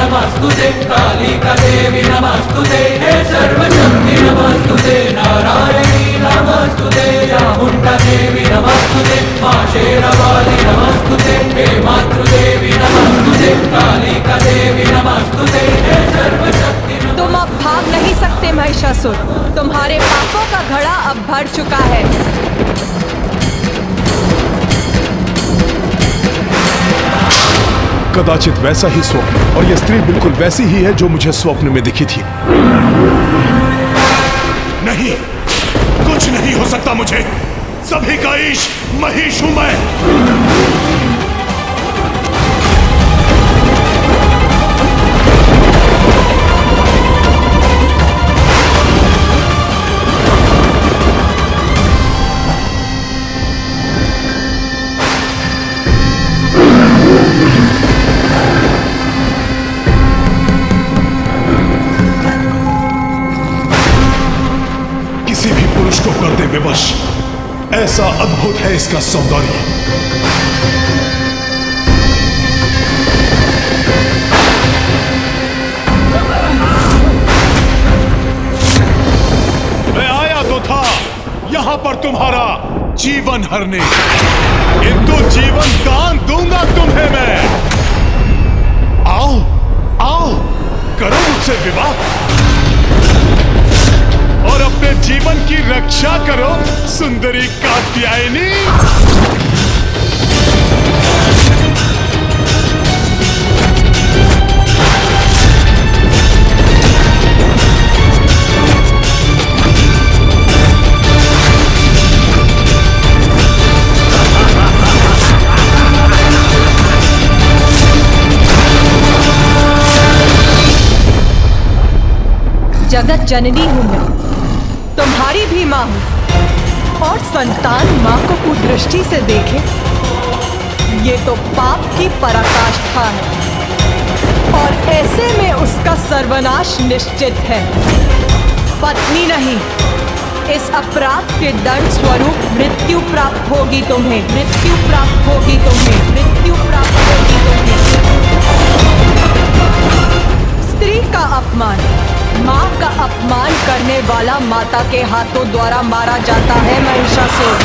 नमस्तुते कालिका देवी नमस्तुते हे सर्वशक्ति नमस्तुते नारायणी नमस्तुते चामुंडा देवी नमस्तुते मां शेरावाली नमस्तुते। भाग नहीं सकते महिषासुर। तुम्हारे पापों का घड़ा अब भर चुका है। कदाचित वैसा ही स्वप्न, और यह स्त्री बिल्कुल वैसी ही है जो मुझे स्वप्न में दिखी थी। नहीं, कुछ नहीं हो सकता मुझे। सभी का ईश महिष हूं मैं। किसी भी पुरुष को कर दे विवश, ऐसा अद्भुत है इसका सौंदर्य। मैं आया तो था यहां पर तुम्हारा जीवन हरने, किंतु जीवन दान दूंगा तुम्हें मैं। आओ आओ, करो मुझसे विवाह और अपने जीवन की रक्षा करो सुंदरी कात्यायनी। जगत जननी हूं मैं, तुम्हारी भी मां हूं, और संतान मां को कुदृष्टि से देखे, ये तो पाप की पराकाष्ठा है, और ऐसे में उसका सर्वनाश निश्चित है। पत्नी नहीं, इस अपराध के दंड स्वरूप मृत्यु प्राप्त होगी तुम्हें, मृत्यु प्राप्त होगी तुम्हें, मृत्यु प्राप्त होगी तुम्हें। स्त्री का अपमान, माँ का अपमान करने वाला माता के हाथों द्वारा मारा जाता है महिषासुर।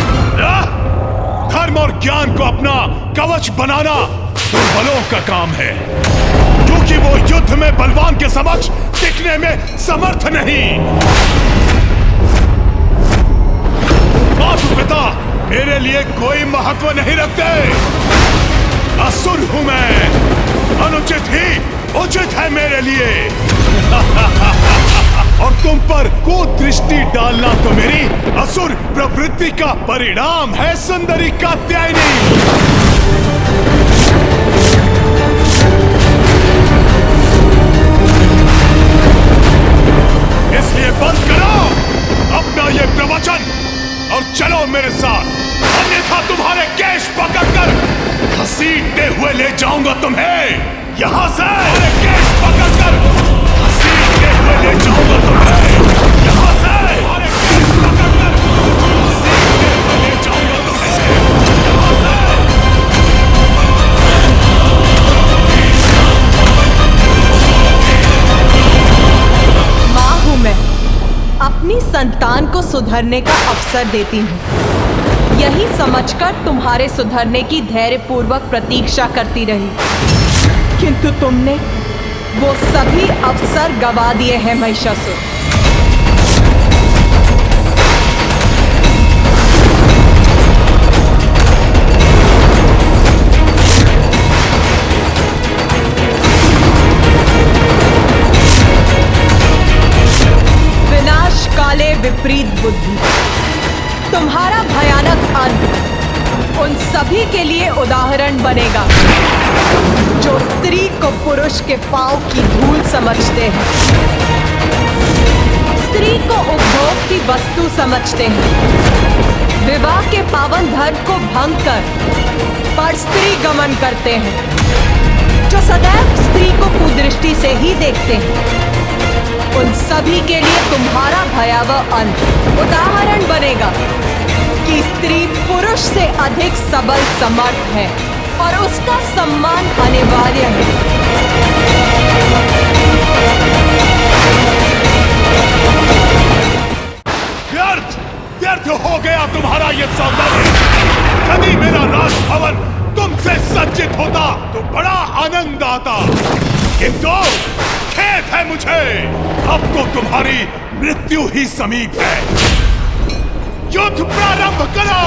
धर्म और ज्ञान को अपना कवच बनाना दुर्बलों का काम है, क्योंकि वो युद्ध में बलवान के समक्ष टिकने में समर्थ नहीं। माता पिता मेरे लिए कोई महत्व नहीं रखते। असुर हूं मैं, अनुचित ही उचित है मेरे लिए। और तुम पर कुदृष्टि डालना तो मेरी असुर प्रवृत्ति का परिणाम है सुंदरी कात्यायनी। इसलिए बंद करो अपना ये प्रवचन और चलो मेरे साथ, अन्यथा तुम्हारे केश पकड़कर घसीटते हुए ले जाऊंगा तुम्हें यहां से। केश पकड़कर घसीटते हुए ले जाऊंगा तुम्हें यहां से। केश पकड़कर घसीटते हुए ले जाऊंगा तुम्हें यहां से। मां हूं मैं, अपनी संतान को सुधरने का अवसर देती हूँ। यही समझकर तुम्हारे सुधरने की धैर्यपूर्वक प्रतीक्षा करती रही, किंतु तुमने वो सभी अवसर गवा दिए हैं महिषासुर। विनाश काले विपरीत बुद्धि, तुम्हारा भयानक अंत उन सभी के लिए उदाहरण बनेगा जो स्त्री को पुरुष के पांव की धूल समझते हैं, स्त्री को उपभोग की वस्तु समझते हैं, विवाह के पावन धर्म को भंग कर परस्त्री गमन करते हैं, जो सदैव स्त्री को कुदृष्टि से ही देखते हैं। उन सभी के लिए तुम्हारा भयावह अंत उदाहरण बनेगा कि स्त्री पुरुष से अधिक सबल समर्थ है और उसका सम्मान अनिवार्य है। व्यर्थ व्यर्थ हो गया तुम्हारा ये सौंदर्य। यदि मेरा राजभवन तुमसे सज्जित होता तो बड़ा आनंद आता, किंतु खेद संकेत है मुझे। अब तो तुम्हारी मृत्यु ही समीप है। युद्ध प्रारंभ करो।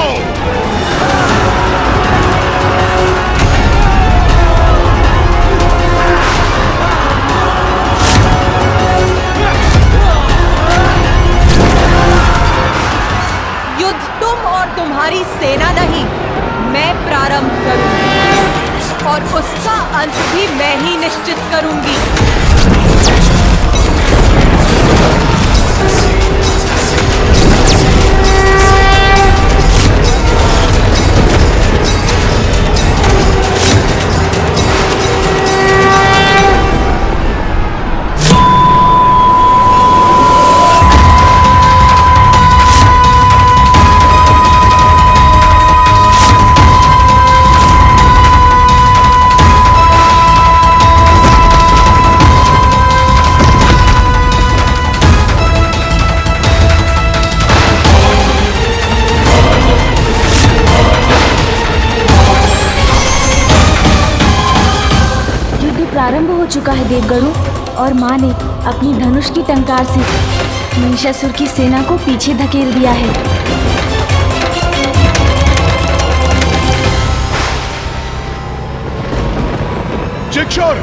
युद्ध तुम और तुम्हारी सेना नहीं, मैं प्रारंभ करूंगी और उसका अंत भी मैं ही निश्चित करूंगी। प्रारंभ हो चुका है देवगरु, और माँ ने अपनी धनुष की टंकार से महिषासुर की सेना को पीछे धकेल दिया है। चिक्षुर,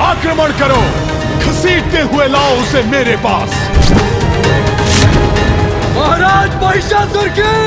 आक्रमण करो, घसीटते हुए लाओ उसे मेरे पास। महाराज महिषासुर की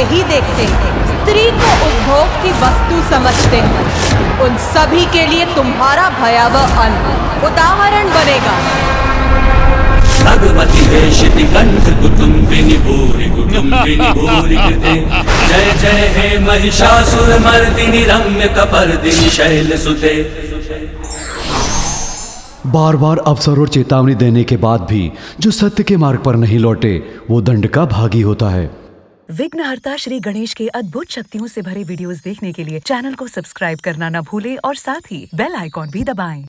ही देखते हैं, स्त्री को उपभोग की वस्तु समझते हैं, उन सभी के लिए तुम्हारा भयावह अंत उदाहरण बनेगा। भगवती वेशिति कंठ कुटुंबिनी भूरि भूरि कृते। जय जय हे महिषासुर मर्दिनि रम्य कपर्दिनि शैल सुते। बार बार अवसर और चेतावनी देने के बाद भी जो सत्य के मार्ग पर नहीं लौटे वो दंड का भागी होता है। विघ्नहर्ता श्री गणेश के अद्भुत शक्तियों से भरे वीडियोस देखने के लिए चैनल को सब्सक्राइब करना न भूलें और साथ ही बेल आइकॉन भी दबाएं।